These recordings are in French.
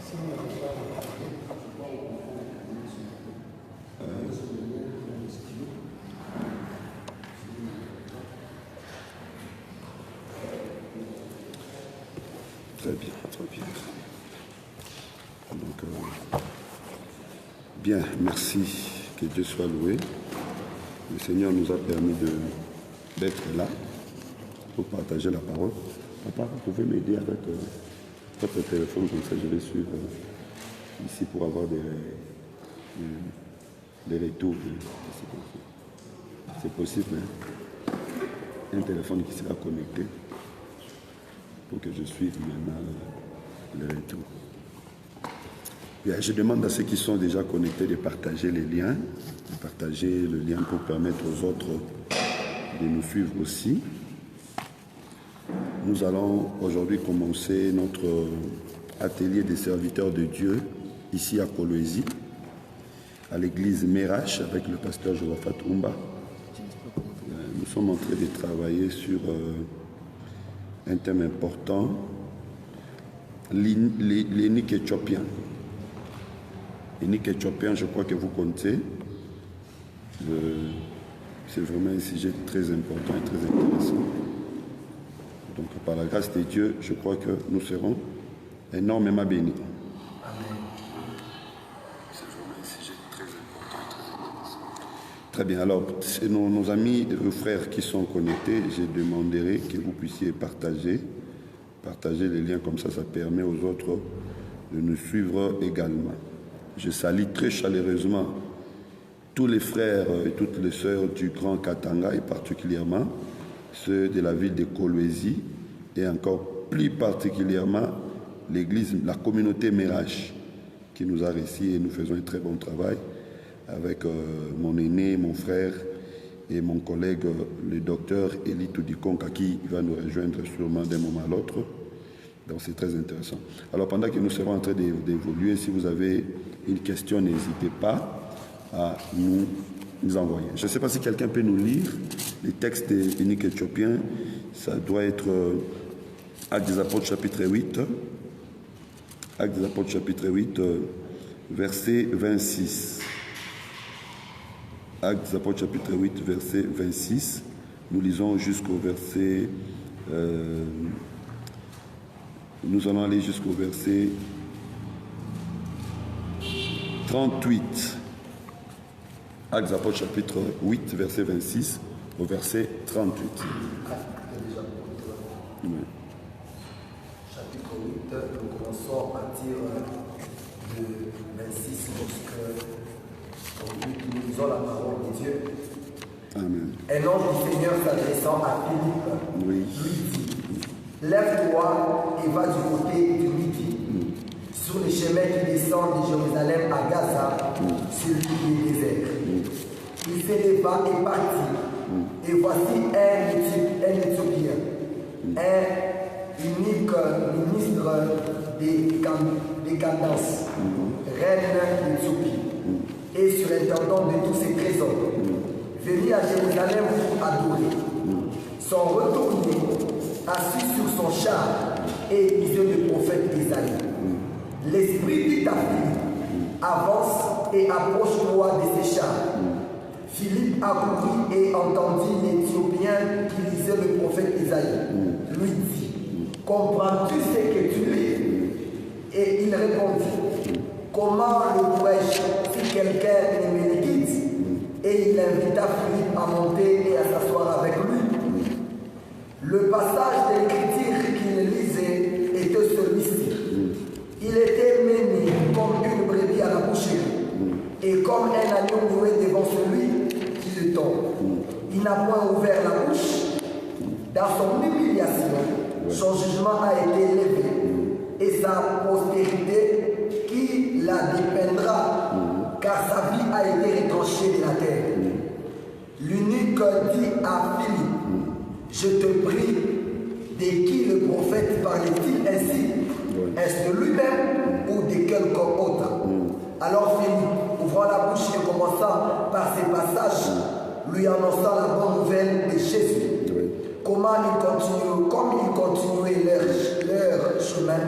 Très bien, très bien. Donc, bien, merci, que Dieu soit loué. Le Seigneur nous a permis d'être là pour partager la parole. Papa, vous pouvez m'aider avec votre téléphone, comme ça je vais suivre ici pour avoir des retours. C'est possible, hein? Un téléphone qui sera connecté pour que je suive maintenant le retour. Bien, je demande à ceux qui sont déjà connectés de partager les liens, de partager le lien pour permettre aux autres de nous suivre aussi. Nous allons aujourd'hui commencer notre atelier des serviteurs de Dieu ici à Kolwezi, à l'église Merache avec le pasteur Josaphat Oumba. Nous sommes en train de travailler sur un thème important, l'énique éthiopien. L'énique éthiopien, je crois que vous connaissez. C'est vraiment un sujet très important et très intéressant. Donc, par la grâce de Dieu, je crois que nous serons énormément bénis. Amen. C'est vraiment un sujet très important et très intéressant. Très bien. Alors, nos amis et frères qui sont connectés, je demanderai que vous puissiez partager les liens, comme ça permet aux autres de nous suivre également. Je salue très chaleureusement tous les frères et toutes les sœurs du Grand Katanga et particulièrement ceux de la ville de Kolwezi et encore plus particulièrement l'église, la communauté Merache qui nous a reçus et nous faisons un très bon travail avec mon aîné, mon frère et mon collègue le docteur Eli Toudikonka qui va nous rejoindre sûrement d'un moment à l'autre. Donc c'est très intéressant. Alors pendant que nous serons en train d'évoluer, si vous avez une question, n'hésitez pas à nous envoyer. Je ne sais pas si quelqu'un peut nous lire les textes des uniques éthiopiens. Ça doit être Actes des Apôtres chapitre 8. Actes des Apôtres chapitre 8, verset 26. Actes des Apôtres chapitre 8, verset 26. Nous lisons jusqu'au verset... nous allons aller jusqu'au verset 38. Actes des Apôtres chapitre 8, verset 26 au verset 38. Oui. Chapitre 8, nous commençons à partir de 26 lorsque nous lisons la parole de Dieu. Amen. Un ange du Seigneur s'adressant à Philippe lui dit: lève-toi et va du côté du Midi, sur les chemins qui descendent de Jérusalem à Gaza, celui qui est désert. Il s'éleva et partit, et voici un Éthiopien, un unique ministre des Candace, reine d'Éthiopie, et surintendant de tous ses trésors, venu à Jérusalem pour adorer. Sont retournés, assis sur son char, et lisait le prophète Isaïe. L'esprit dit à Philippe: avance et approche-toi de ces chars. Philippe accourut et entendit l'Éthiopien qui lisait le prophète Isaïe. Lui dit: comprends-tu ce que tu lis? Et il répondit: comment le pourrais-je si quelqu'un ne me le quitte? Et il invita Philippe à monter et à s'asseoir avec lui. Le passage de l'écriture qu'il lisait était celui-ci. Il était mené comme une brebis à la boucherie, et comme un agneau muet devant celui qui le tombe. Il n'a point ouvert la bouche. Dans son humiliation, son jugement a été élevé, et sa postérité qui la dépeindra, car sa vie a été retranchée de la terre. L'eunuque dit à Philippe: je te prie, de qui le prophète parlait-il ainsi? Est-ce de lui-même ou de quelqu'un autre? Alors Philippe, ouvrant la bouche et commençant par ces passages, lui annonçant la bonne nouvelle de Jésus. Comme ils continuaient leur chemin,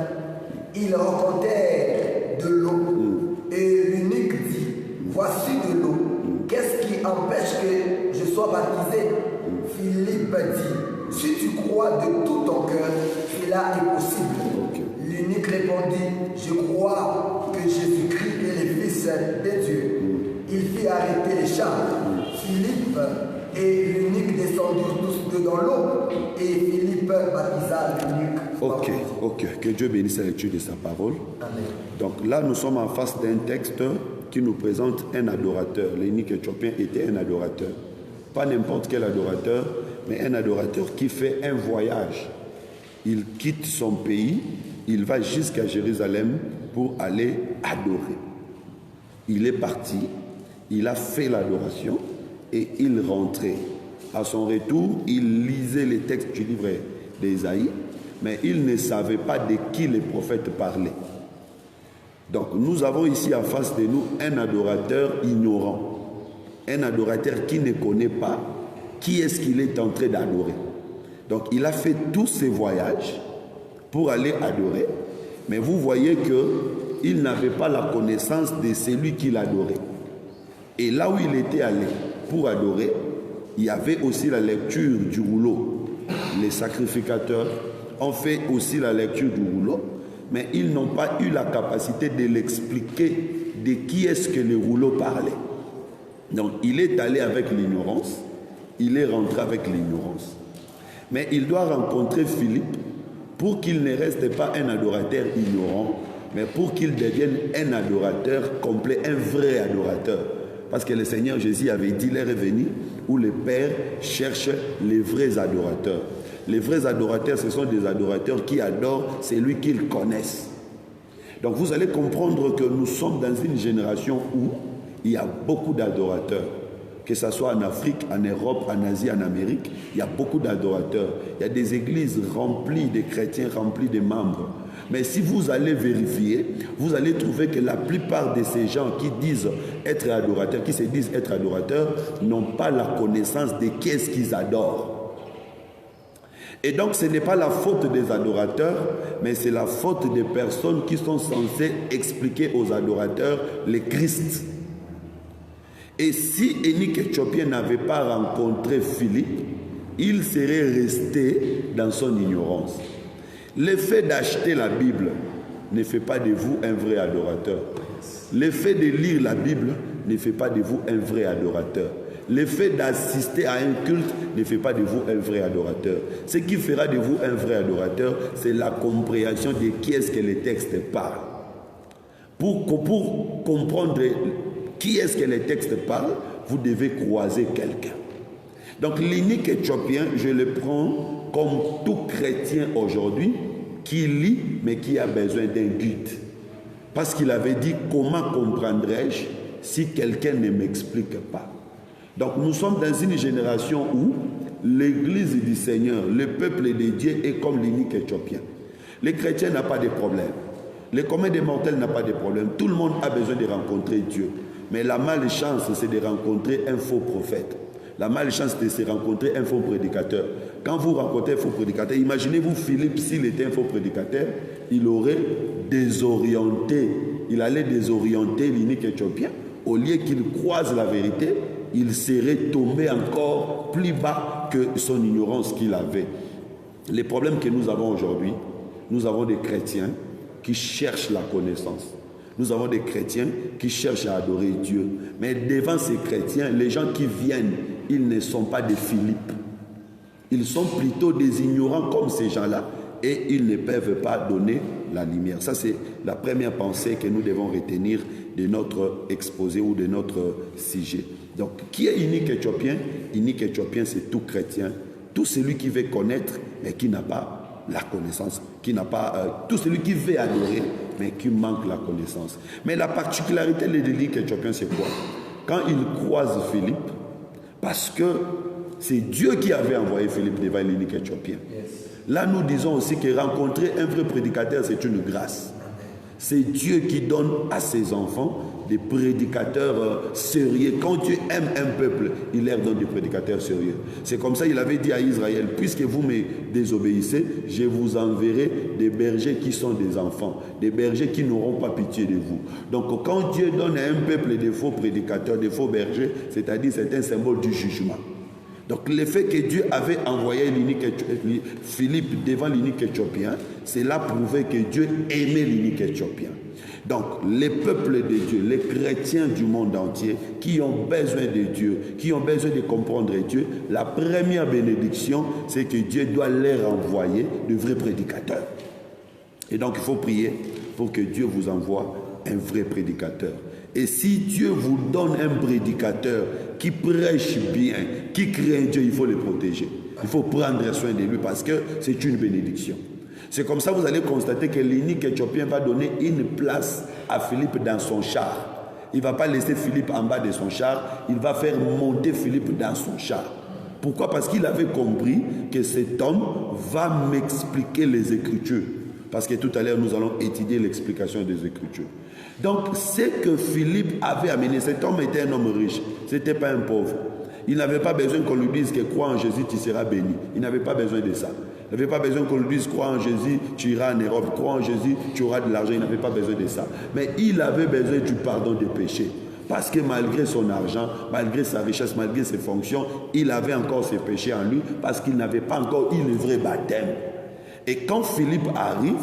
ils rencontrèrent de l'eau. Et l'eunuque dit, voici de l'eau. Qu'est-ce qui empêche que je sois baptisé? Philippe dit, si tu crois de tout ton cœur, cela est possible. L'eunuque répondit, je crois que Jésus-Christ est le Fils de Dieu. Il fit arrêter les chars. Philippe et l'eunuque descendirent tous deux dans l'eau et Philippe baptisa l'eunuque. Ok. Que Dieu bénisse la lecture de sa parole. Amen. Donc là, nous sommes en face d'un texte qui nous présente un adorateur. L'eunuque éthiopien était un adorateur. Pas n'importe quel adorateur, mais un adorateur qui fait un voyage. Il quitte son pays, il va jusqu'à Jérusalem pour aller adorer. Il est parti, il a fait l'adoration et il rentrait. À son retour, il lisait les textes du livre d'Ésaïe, mais il ne savait pas de qui les prophètes parlaient. Donc nous avons ici en face de nous un adorateur ignorant, un adorateur qui ne connaît pas qui est-ce qu'il est en train d'adorer. Donc il a fait tous ses voyages pour aller adorer, mais vous voyez qu'il n'avait pas la connaissance de celui qu'il adorait. Et là où il était allé pour adorer, il y avait aussi la lecture du rouleau. Les sacrificateurs ont fait aussi la lecture du rouleau, mais ils n'ont pas eu la capacité de l'expliquer de qui est-ce que le rouleau parlait. Donc il est allé avec l'ignorance, il est rentré avec l'ignorance. Mais il doit rencontrer Philippe pour qu'il ne reste pas un adorateur ignorant, mais pour qu'il devienne un adorateur complet, un vrai adorateur. Parce que le Seigneur Jésus avait dit, l'heure est venue où le Père cherche les vrais adorateurs. Les vrais adorateurs, ce sont des adorateurs qui adorent celui qu'ils connaissent. Donc vous allez comprendre que nous sommes dans une génération où il y a beaucoup d'adorateurs. Que ce soit en Afrique, en Europe, en Asie, en Amérique, il y a beaucoup d'adorateurs. Il y a des églises remplies de chrétiens, remplies de membres. Mais si vous allez vérifier, vous allez trouver que la plupart de ces gens qui disent être adorateurs, qui se disent être adorateurs, n'ont pas la connaissance de qu'est-ce qu'ils adorent. Et donc ce n'est pas la faute des adorateurs, mais c'est la faute des personnes qui sont censées expliquer aux adorateurs le Christ. Et si l'eunuque éthiopien n'avait pas rencontré Philippe, il serait resté dans son ignorance. Le fait d'acheter la Bible ne fait pas de vous un vrai adorateur. Le fait de lire la Bible ne fait pas de vous un vrai adorateur. Le fait d'assister à un culte ne fait pas de vous un vrai adorateur. Ce qui fera de vous un vrai adorateur, c'est la compréhension de qui est-ce que les textes parlent. Pour comprendre qui est-ce que les textes parlent, vous devez croiser quelqu'un. Donc l'eunuque éthiopien, je le prends comme tout chrétien aujourd'hui qui lit mais qui a besoin d'un guide. Parce qu'il avait dit, comment comprendrais-je si quelqu'un ne m'explique pas? Donc nous sommes dans une génération où l'église du Seigneur, le peuple de Dieu est comme l'eunuque éthiopien. Les chrétiens n'ont pas de problème. Le commun des mortels n'a pas de problème. Tout le monde a besoin de rencontrer Dieu. Mais la malchance, c'est de rencontrer un faux prophète. La malchance, c'est de se rencontrer un faux prédicateur. Quand vous rencontrez un faux prédicateur, imaginez-vous Philippe, s'il était un faux prédicateur, il aurait désorienté, il allait désorienter l'eunuque éthiopien. Au lieu qu'il croise la vérité, il serait tombé encore plus bas que son ignorance qu'il avait. Les problèmes que nous avons aujourd'hui, nous avons des chrétiens qui cherchent la connaissance. Nous avons des chrétiens qui cherchent à adorer Dieu. Mais devant ces chrétiens, les gens qui viennent, ils ne sont pas des Philippe. Ils sont plutôt des ignorants comme ces gens-là et ils ne peuvent pas donner la lumière. Ça, c'est la première pensée que nous devons retenir de notre exposé ou de notre sujet. Donc, qui est eunuque éthiopien? Eunuque éthiopien, c'est tout chrétien, tout celui qui veut connaître mais qui n'a pas la connaissance, qui n'a pas tout celui qui veut adorer mais qui manque la connaissance. Mais la particularité de l'eunuque éthiopien, c'est quoi? Quand il croise Philippe, parce que c'est Dieu qui avait envoyé Philippe devant l'eunuque éthiopien. Là, nous disons aussi que rencontrer un vrai prédicateur, c'est une grâce. C'est Dieu qui donne à ses enfants des prédicateurs sérieux. Quand Dieu aime un peuple, il leur donne des prédicateurs sérieux. C'est comme ça qu'il avait dit à Israël, puisque vous me désobéissez, je vous enverrai des bergers qui sont des enfants, des bergers qui n'auront pas pitié de vous. Donc quand Dieu donne à un peuple des faux prédicateurs, des faux bergers, c'est-à-dire c'est un symbole du jugement. Donc le fait que Dieu avait envoyé Philippe devant l'inique éthiopien, cela prouvait que Dieu aimait l'inique éthiopien. Donc les peuples de Dieu, les chrétiens du monde entier qui ont besoin de Dieu, qui ont besoin de comprendre Dieu, la première bénédiction, c'est que Dieu doit leur envoyer de vrais prédicateurs. Et donc il faut prier pour que Dieu vous envoie un vrai prédicateur. Et si Dieu vous donne un prédicateur qui prêche bien, qui craint Dieu, il faut le protéger. Il faut prendre soin de lui parce que c'est une bénédiction. C'est comme ça que vous allez constater que l'inique éthiopien va donner une place à Philippe dans son char. Il ne va pas laisser Philippe en bas de son char, il va faire monter Philippe dans son char. Pourquoi? Parce qu'il avait compris que cet homme va m'expliquer les Écritures. Parce que tout à l'heure, nous allons étudier l'explication des Écritures. Donc, ce que Philippe avait amené, cet homme était un homme riche, ce n'était pas un pauvre. Il n'avait pas besoin qu'on lui dise que crois en Jésus, tu seras béni. Il n'avait pas besoin de ça. Il n'avait pas besoin qu'on lui dise crois en Jésus, tu iras en Europe, crois en Jésus, tu auras de l'argent. Il n'avait pas besoin de ça. Mais il avait besoin du pardon des péchés. Parce que malgré son argent, malgré sa richesse, malgré ses fonctions, il avait encore ses péchés en lui parce qu'il n'avait pas encore eu le vrai baptême. Et quand Philippe arrive,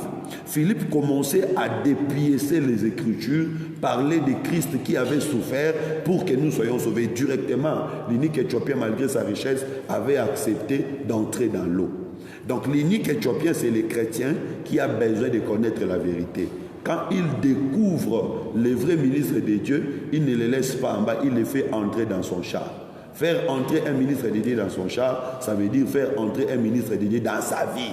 Philippe commençait à dépiécer les Écritures, parler de Christ qui avait souffert pour que nous soyons sauvés directement. L'inique éthiopien, malgré sa richesse, avait accepté d'entrer dans l'eau. Donc l'inique éthiopien, c'est les chrétiens qui ont besoin de connaître la vérité. Quand ils découvrent les vrais ministres de Dieu, il ne les laisse pas en bas, il les fait entrer dans son char. Faire entrer un ministre de Dieu dans son char, ça veut dire faire entrer un ministre de Dieu dans sa vie.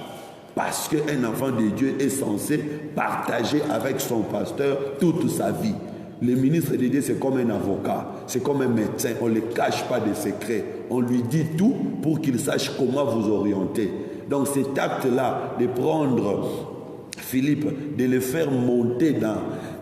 Parce qu'un enfant de Dieu est censé partager avec son pasteur toute sa vie. Le ministre de Dieu, c'est comme un avocat, c'est comme un médecin. On ne le cache pas de secrets. On lui dit tout pour qu'il sache comment vous orienter. Donc cet acte-là, de prendre Philippe, de le faire monter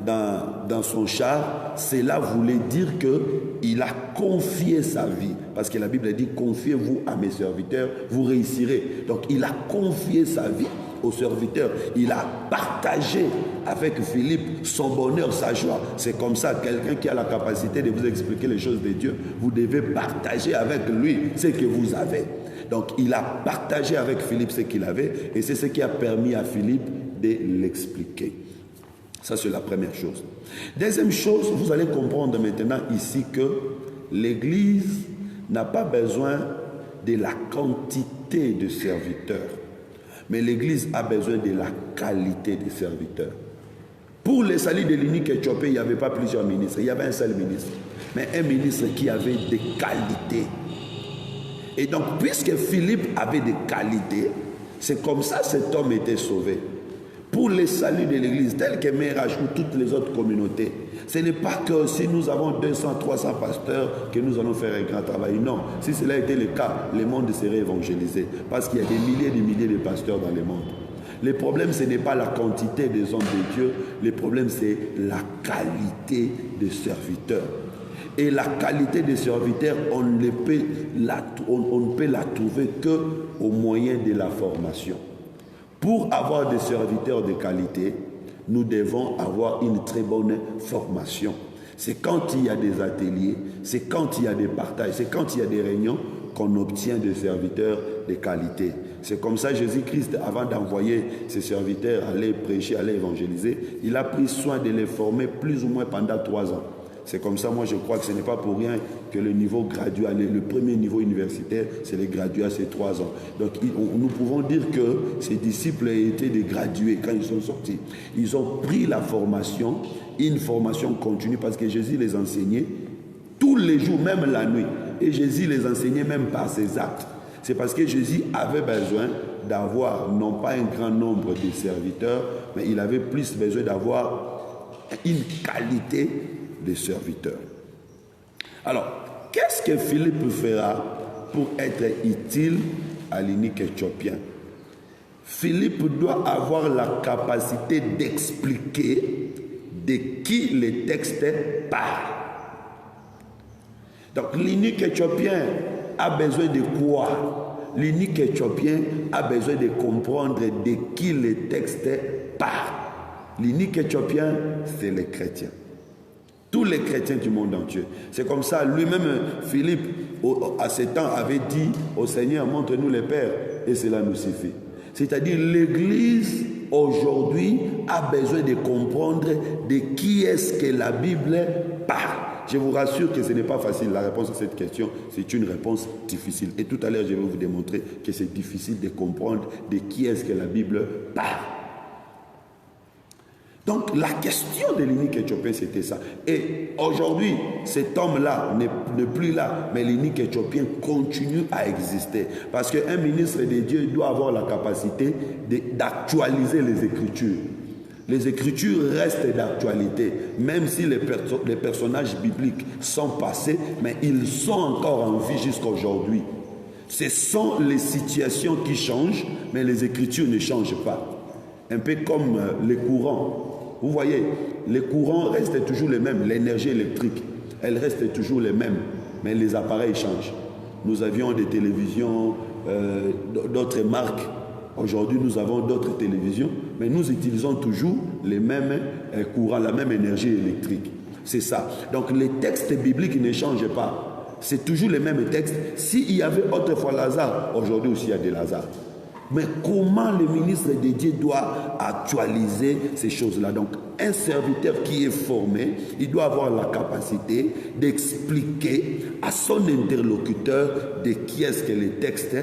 dans son char, cela voulait dire qu'il a confié sa vie. Parce que la Bible dit, confiez-vous à mes serviteurs, vous réussirez. Donc il a confié sa vie aux serviteurs. Il a partagé avec Philippe son bonheur, sa joie. C'est comme ça, quelqu'un qui a la capacité de vous expliquer les choses de Dieu, vous devez partager avec lui ce que vous avez. Donc il a partagé avec Philippe ce qu'il avait et c'est ce qui a permis à Philippe de l'expliquer. Ça, c'est la première chose. Deuxième chose, vous allez comprendre maintenant ici que l'Église n'a pas besoin de la quantité de serviteurs, mais l'Église a besoin de la qualité des serviteurs. Pour le salut de l'inique éthiopien, il n'y avait pas plusieurs ministres, il y avait un seul ministre, mais un ministre qui avait des qualités. Et donc, puisque Philippe avait des qualités, c'est comme ça que cet homme était sauvé. Pour le salut de l'Église, tel que Mérage ou toutes les autres communautés, ce n'est pas que si nous avons 200, 300 pasteurs que nous allons faire un grand travail. Non, si cela était le cas, le monde serait évangélisé. Parce qu'il y a des milliers et des milliers de pasteurs dans le monde. Le problème, ce n'est pas la quantité des hommes de Dieu. Le problème, c'est la qualité des serviteurs. Et la qualité des serviteurs, on ne peut la trouver qu'au moyen de la formation. Pour avoir des serviteurs de qualité, nous devons avoir une très bonne formation. C'est quand il y a des ateliers, c'est quand il y a des partages, c'est quand il y a des réunions qu'on obtient des serviteurs de qualité. C'est comme ça Jésus-Christ, avant d'envoyer ses serviteurs aller prêcher, aller évangéliser, il a pris soin de les former plus ou moins pendant 3 ans. C'est comme ça, moi je crois que ce n'est pas pour rien que le niveau graduat, le premier niveau universitaire, c'est les graduats, c'est 3 ans. Donc nous pouvons dire que ces disciples étaient des gradués quand ils sont sortis. Ils ont pris la formation, une formation continue, parce que Jésus les enseignait tous les jours, même la nuit. Et Jésus les enseignait même par ses actes. C'est parce que Jésus avait besoin d'avoir, non pas un grand nombre de serviteurs, mais il avait plus besoin d'avoir une qualité des serviteurs. Alors, qu'est-ce que Philippe fera pour être utile à l'inique éthiopien? Philippe doit avoir la capacité d'expliquer de qui les textes parlent. Donc l'unique éthiopien a besoin de quoi? L'unique éthiopien a besoin de comprendre de qui les textes parlent. L'unique éthiopien, c'est les chrétiens. Tous les chrétiens du monde entier. C'est comme ça, lui-même, Philippe, à ce temps, avait dit au Seigneur, montre-nous les pères, et cela nous suffit. C'est-à-dire, l'Église, aujourd'hui, a besoin de comprendre de qui est-ce que la Bible parle. Je vous rassure que ce n'est pas facile. La réponse à cette question, c'est une réponse difficile. Et tout à l'heure, je vais vous démontrer que c'est difficile de comprendre de qui est-ce que la Bible parle. Donc, la question de l'unique éthiopien, c'était ça. Et aujourd'hui, cet homme-là n'est plus là, mais l'unique éthiopien continue à exister. Parce qu'un ministre de Dieu doit avoir la capacité d'actualiser les Écritures. Les Écritures restent d'actualité, même si les personnages bibliques sont passés, mais ils sont encore en vie jusqu'à aujourd'hui. Ce sont les situations qui changent, mais les Écritures ne changent pas. Un peu comme les courants. Vous voyez, les courants restent toujours les mêmes. L'énergie électrique, elle reste toujours les mêmes. Mais les appareils changent. Nous avions des télévisions, d'autres marques. Aujourd'hui, nous avons d'autres télévisions. Mais nous utilisons toujours les mêmes courants, la même énergie électrique. C'est ça. Donc les textes bibliques ne changent pas. C'est toujours les mêmes textes. S'il y avait autrefois Lazare, aujourd'hui aussi il y a des Lazare. Mais comment le ministre de Dieu doit actualiser ces choses-là? Donc, un serviteur qui est formé, il doit avoir la capacité d'expliquer à son interlocuteur de qui est-ce que les textes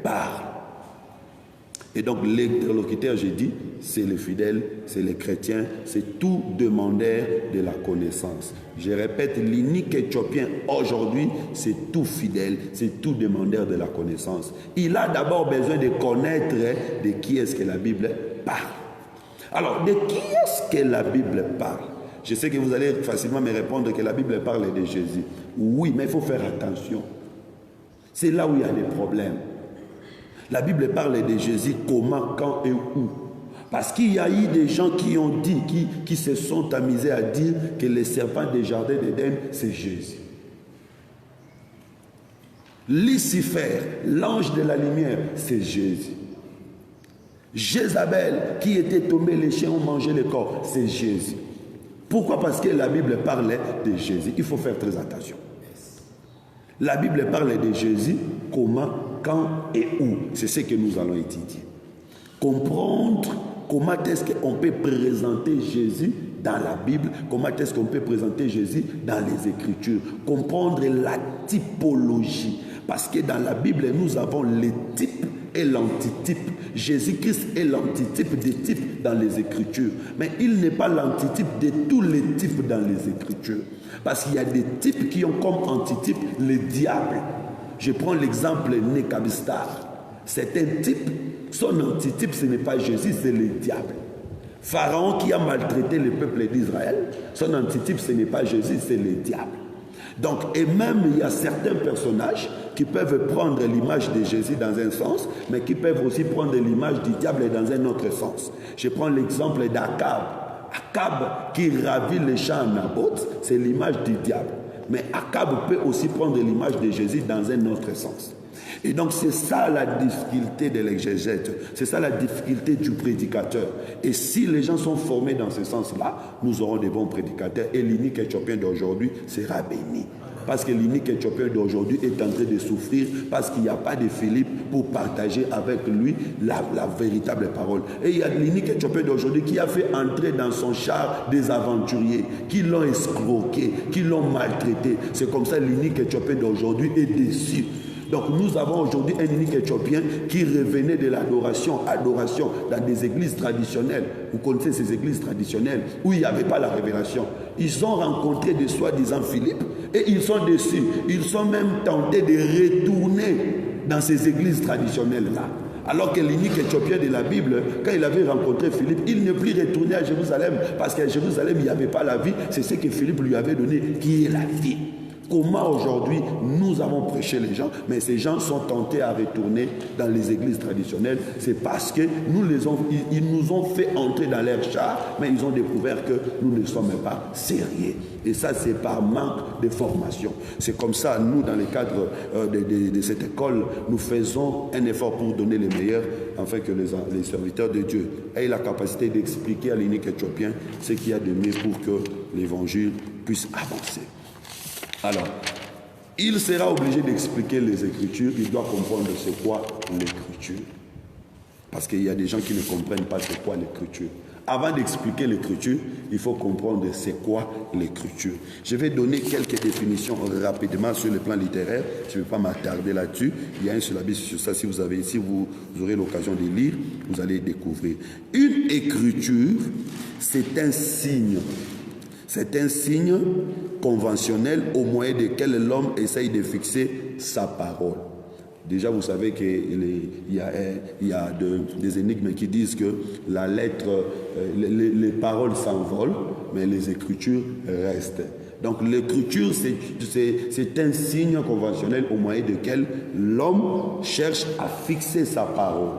parlent. Et donc, l'interlocuteur, j'ai dit, c'est les fidèles, c'est les chrétiens, c'est tout demandeur de la connaissance. Je répète, l'unique éthiopien aujourd'hui, c'est tout fidèle, c'est tout demandeur de la connaissance. Il a d'abord besoin de connaître de qui est-ce que la Bible parle. Alors, de qui est-ce que la Bible parle? Je sais que vous allez facilement me répondre que la Bible parle de Jésus. Oui, mais il faut faire attention. C'est là où il y a des problèmes. La Bible parle de Jésus comment, quand et où. Parce qu'il y a eu des gens qui ont dit, qui se sont amusés à dire que le serpent des jardins d'Éden, c'est Jésus. Lucifer, l'ange de la lumière, c'est Jésus. Jézabel, qui était tombé, les chiens ont mangé le corps, c'est Jésus. Pourquoi? Parce que la Bible parlait de Jésus. Il faut faire très attention. La Bible parle de Jésus, comment, quand et où. C'est ce que nous allons étudier. Comprendre comment est-ce qu'on peut présenter Jésus dans la Bible, comment est-ce qu'on peut présenter Jésus dans les Écritures. Comprendre la typologie. Parce que dans la Bible, nous avons les types et l'antitype. Jésus-Christ est l'antitype des types dans les Écritures. Mais il n'est pas l'antitype de tous les types dans les Écritures. Parce qu'il y a des types qui ont comme antitype le diable. Je prends l'exemple Nebuchadnezzar. C'est un type, son antitype ce n'est pas Jésus, c'est le diable. Pharaon qui a maltraité le peuple d'Israël, son antitype ce n'est pas Jésus, c'est le diable. Donc, et même il y a certains personnages qui peuvent prendre l'image de Jésus dans un sens, mais qui peuvent aussi prendre l'image du diable dans un autre sens. Je prends l'exemple d'Akab. Akab qui ravit les champs à Naboth, c'est l'image du diable. Mais Akab peut aussi prendre l'image de Jésus dans un autre sens. Et donc c'est ça la difficulté de l'exégète, c'est ça la difficulté du prédicateur. Et si les gens sont formés dans ce sens-là, nous aurons des bons prédicateurs et l'unique éthiopien d'aujourd'hui sera béni. Parce que l'unique éthiopien d'aujourd'hui est en train de souffrir parce qu'il n'y a pas de Philippe pour partager avec lui la véritable parole. Et il y a l'unique éthiopien d'aujourd'hui qui a fait entrer dans son char des aventuriers, qui l'ont escroqué, qui l'ont maltraité. C'est comme ça l'unique éthiopien d'aujourd'hui est déçu. Donc nous avons aujourd'hui un unique éthiopien qui revenait de l'adoration dans des églises traditionnelles. Vous connaissez ces églises traditionnelles où il n'y avait pas la révélation. Ils ont rencontré des soi-disant Philippe et ils sont déçus. Ils sont même tentés de retourner dans ces églises traditionnelles-là. Alors que l'unique éthiopien de la Bible, quand il avait rencontré Philippe, il n'est plus retourné à Jérusalem parce qu'à Jérusalem, il n'y avait pas la vie. C'est ce que Philippe lui avait donné, qui est la vie. Comment aujourd'hui nous avons prêché les gens, mais ces gens sont tentés à retourner dans les églises traditionnelles? C'est parce que ils nous ont fait entrer dans leur char, mais ils ont découvert que nous ne sommes pas sérieux. Et ça, c'est par manque de formation. C'est comme ça, nous, dans le cadre de cette école, nous faisons un effort pour donner les meilleurs, afin que les serviteurs de Dieu aient la capacité d'expliquer à l'unique éthiopien ce qu'il y a de mieux pour que l'évangile puisse avancer. Alors, il sera obligé d'expliquer les Écritures, il doit comprendre c'est quoi l'Écriture. Parce qu'il y a des gens qui ne comprennent pas c'est quoi l'Écriture. Avant d'expliquer l'Écriture, il faut comprendre c'est quoi l'Écriture. Je vais donner quelques définitions rapidement sur le plan littéraire. Je ne vais pas m'attarder là-dessus. Il y a un syllabique sur ça. Si vous aurez l'occasion de lire, vous allez découvrir. Une écriture, c'est un signe. C'est un signe conventionnel au moyen duquel l'homme essaye de fixer sa parole. Déjà, vous savez qu'il y a des énigmes qui disent que la lettre, les paroles s'envolent, mais les écritures restent. Donc l'écriture, c'est un signe conventionnel au moyen duquel l'homme cherche à fixer sa parole.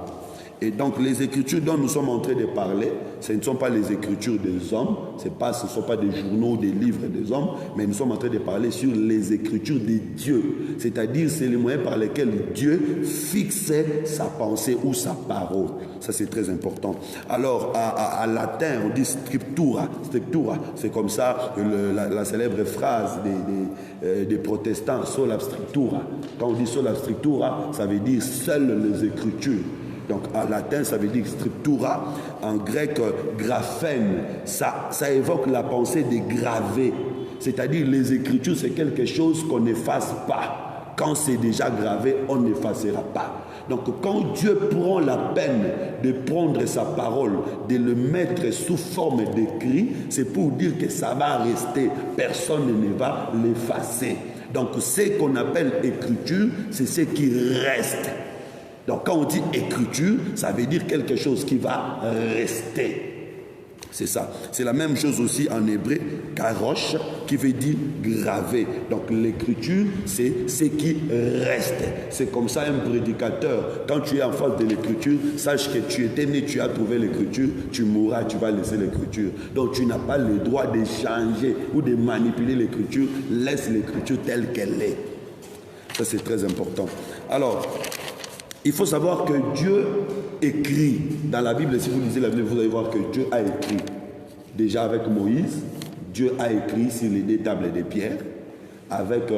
Et donc les écritures dont nous sommes en train de parler, ce ne sont pas les écritures des hommes, ce ne sont pas des journaux, des livres des hommes, mais nous sommes en train de parler sur les écritures de Dieu. C'est-à-dire, c'est les moyens par lesquels Dieu fixait sa pensée ou sa parole. Ça, c'est très important. Alors, à latin, on dit scriptura. Scriptura, c'est comme ça la célèbre phrase des protestants, sola scriptura. Quand on dit sola scriptura, ça veut dire seules les écritures. Donc en latin, ça veut dire scriptura, en grec, graphène, ça évoque la pensée des gravés. C'est-à-dire les écritures, c'est quelque chose qu'on n'efface pas. Quand c'est déjà gravé, on n'effacera pas. Donc quand Dieu prend la peine de prendre sa parole, de le mettre sous forme d'écrit, c'est pour dire que ça va rester, personne ne va l'effacer. Donc ce qu'on appelle écriture, c'est ce qui reste. Donc quand on dit écriture, ça veut dire quelque chose qui va rester. C'est ça. C'est la même chose aussi en hébreu, karosh, qui veut dire gravé. Donc l'écriture, c'est ce qui reste. C'est comme ça un prédicateur. Quand tu es en face de l'écriture, sache que tu étais né, tu as trouvé l'écriture, tu mourras, tu vas laisser l'écriture. Donc tu n'as pas le droit de changer ou de manipuler l'écriture. Laisse l'écriture telle qu'elle est. Ça, c'est très important. Alors, il faut savoir que Dieu écrit dans la Bible. Si vous lisez la Bible, vous allez voir que Dieu a écrit. Déjà avec Moïse, Dieu a écrit sur les deux tables de pierre. Avec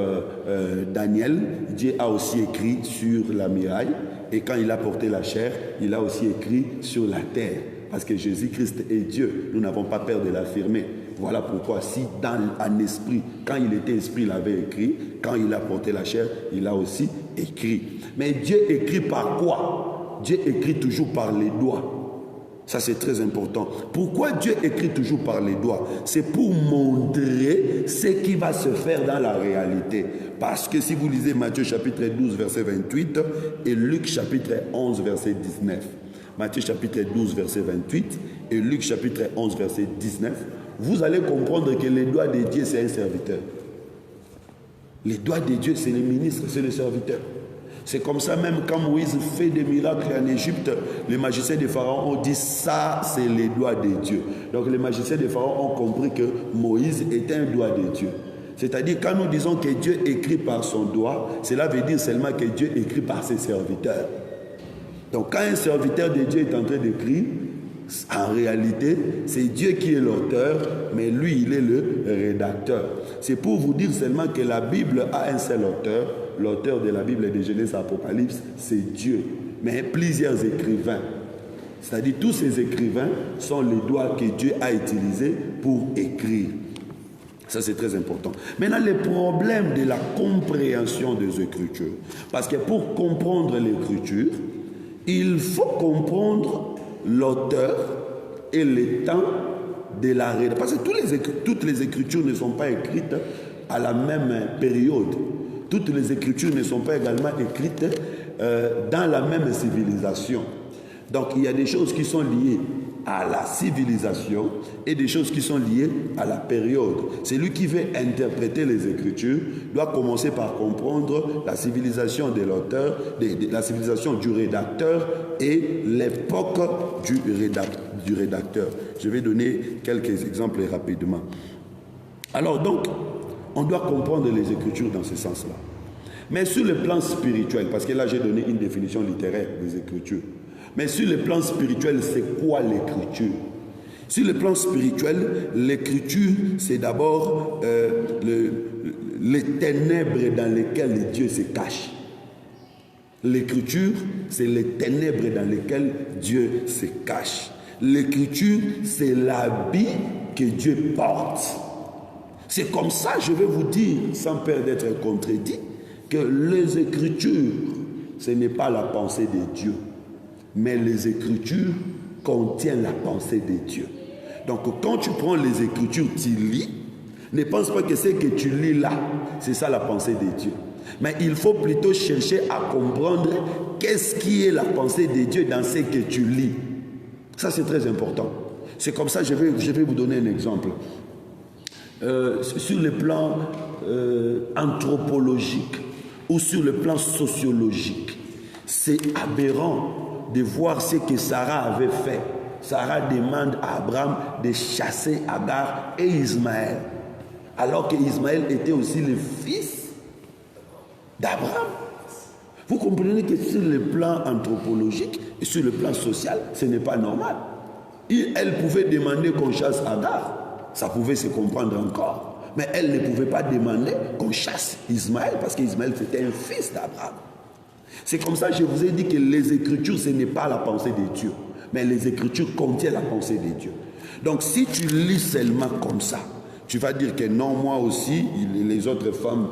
Daniel, Dieu a aussi écrit sur la muraille. Et quand il a porté la chair, il a aussi écrit sur la terre. Parce que Jésus-Christ est Dieu. Nous n'avons pas peur de l'affirmer. Voilà pourquoi si en esprit, quand il était esprit, il avait écrit. Quand il a porté la chair, il a aussi écrit. Mais Dieu écrit par quoi? Dieu écrit toujours par les doigts. Ça, c'est très important. Pourquoi Dieu écrit toujours par les doigts? C'est pour montrer ce qui va se faire dans la réalité. Parce que si vous lisez Matthieu chapitre 12, verset 28 et Luc chapitre 11, verset 19. Matthieu chapitre 12, verset 28 et Luc chapitre 11, verset 19. Vous allez comprendre que les doigts de Dieu, c'est un serviteur. Les doigts de Dieu, c'est les ministres, c'est le serviteur. C'est comme ça même quand Moïse fait des miracles en Égypte, les magiciens de Pharaon ont dit ça, c'est les doigts de Dieu. Donc les magiciens de Pharaon ont compris que Moïse était un doigt de Dieu. C'est-à-dire quand nous disons que Dieu écrit par son doigt, cela veut dire seulement que Dieu écrit par ses serviteurs. Donc quand un serviteur de Dieu est en train d'écrire, en réalité, c'est Dieu qui est l'auteur, mais lui, il est le rédacteur. C'est pour vous dire seulement que la Bible a un seul auteur. L'auteur de la Bible et de Genèse à Apocalypse, c'est Dieu. Mais plusieurs écrivains. C'est-à-dire tous ces écrivains sont les doigts que Dieu a utilisés pour écrire. Ça, c'est très important. Maintenant, le problème de la compréhension des Écritures. Parce que pour comprendre l'Écriture, il faut comprendre l'auteur et le temps de la rédaction. Parce que toutes les Écritures ne sont pas écrites à la même période. Toutes les Écritures ne sont pas également écrites dans la même civilisation. Donc, il y a des choses qui sont liées à la civilisation et des choses qui sont liées à la période. Celui qui veut interpréter les Écritures doit commencer par comprendre la civilisation de l'auteur, la civilisation du rédacteur et l'époque du rédacteur. Je vais donner quelques exemples rapidement. Alors donc, on doit comprendre les Écritures dans ce sens-là. Mais sur le plan spirituel, parce que là j'ai donné une définition littéraire des Écritures, mais sur le plan spirituel, c'est quoi l'Écriture? Sur le plan spirituel, l'Écriture, c'est d'abord les ténèbres dans lesquelles Dieu se cache. L'Écriture, c'est les ténèbres dans lesquelles Dieu se cache. L'Écriture, c'est l'habit que Dieu porte. C'est comme ça, je vais vous dire, sans peur d'être contredit, que les Écritures, ce n'est pas la pensée de Dieu, mais les Écritures contiennent la pensée de Dieu. Donc quand tu prends les Écritures, tu lis, ne pense pas que ce que tu lis là, c'est ça la pensée de Dieu. Mais il faut plutôt chercher à comprendre qu'est-ce qui est la pensée de Dieu dans ce que tu lis. Ça c'est très important. C'est comme ça, je vais vous donner un exemple. Sur le plan anthropologique ou sur le plan sociologique, c'est aberrant de voir ce que Sarah avait fait. Sarah demande à Abraham de chasser Agar et Ismaël, alors qu'Ismaël était aussi le fils d'Abraham. Vous comprenez que sur le plan anthropologique et sur le plan social, ce n'est pas normal. Elle pouvait demander qu'on chasse Agar, ça pouvait se comprendre encore. Mais elle ne pouvait pas demander qu'on chasse Ismaël, parce qu'Ismaël c'était un fils d'Abraham. C'est comme ça que je vous ai dit que les Écritures, ce n'est pas la pensée de Dieu, mais les Écritures contiennent la pensée de Dieu. Donc si tu lis seulement comme ça, tu vas dire que non, moi aussi, les autres femmes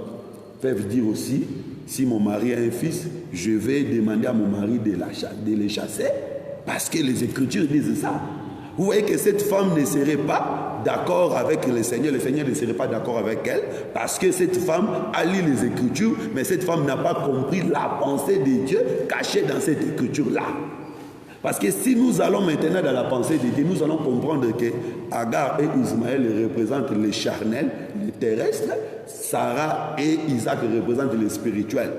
peuvent dire aussi, si mon mari a un fils, je vais demander à mon mari de les chasser, parce que les Écritures disent ça. Vous voyez que cette femme ne serait pas d'accord avec le Seigneur ne serait pas d'accord avec elle, parce que cette femme a lu les Écritures, mais cette femme n'a pas compris la pensée de Dieu cachée dans cette Écriture-là. Parce que si nous allons maintenant dans la pensée de Dieu, nous allons comprendre que Agar et Ismaël représentent les charnels, les terrestres, Sarah et Isaac représentent les spirituels.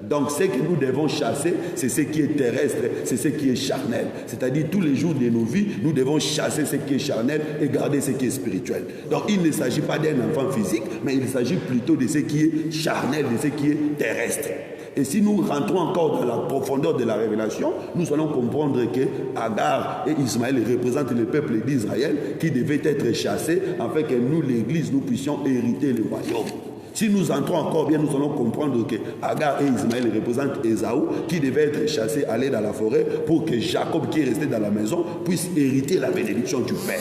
Donc ce que nous devons chasser, c'est ce qui est terrestre, c'est ce qui est charnel. C'est-à-dire tous les jours de nos vies, nous devons chasser ce qui est charnel et garder ce qui est spirituel. Donc il ne s'agit pas d'un enfant physique, mais il s'agit plutôt de ce qui est charnel, de ce qui est terrestre. Et si nous rentrons encore dans la profondeur de la révélation, nous allons comprendre que Agar et Ismaël représentent le peuple d'Israël qui devait être chassé afin que nous, l'Église, nous puissions hériter le royaume. Si nous entrons encore bien, nous allons comprendre que Agar et Ismaël représentent Ésaü qui devait être chassé, aller dans la forêt pour que Jacob qui est resté dans la maison puisse hériter la bénédiction du Père.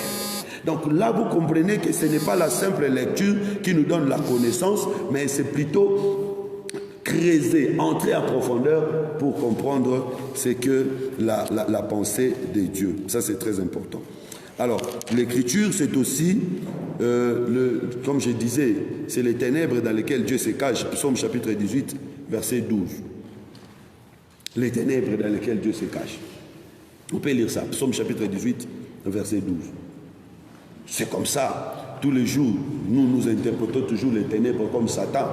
Donc là, vous comprenez que ce n'est pas la simple lecture qui nous donne la connaissance, mais c'est plutôt creuser, entrer en profondeur pour comprendre ce que la pensée de Dieu. Ça, c'est très important. Alors, l'écriture, c'est aussi, comme je disais, c'est les ténèbres dans lesquelles Dieu se cache. Psaume chapitre 18, verset 12. Les ténèbres dans lesquelles Dieu se cache. On peut lire ça. Psaume chapitre 18, verset 12. C'est comme ça. Tous les jours, nous interprétons toujours les ténèbres comme Satan.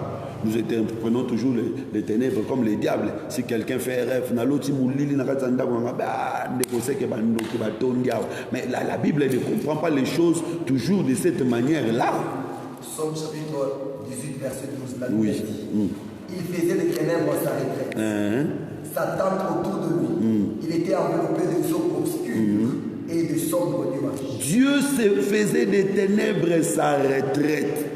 Nous interprétons toujours les ténèbres comme les diables. Si quelqu'un fait un rêve, mais la Bible ne comprend pas les choses toujours de cette manière-là. Psaume chapitre 18, verset 12. La Bible dit, il faisait des ténèbres sa retraite. Sa tente autour de lui. Il était enveloppé de eaux obscures et de sombres nuages. Dieu se faisait des ténèbres sa retraite.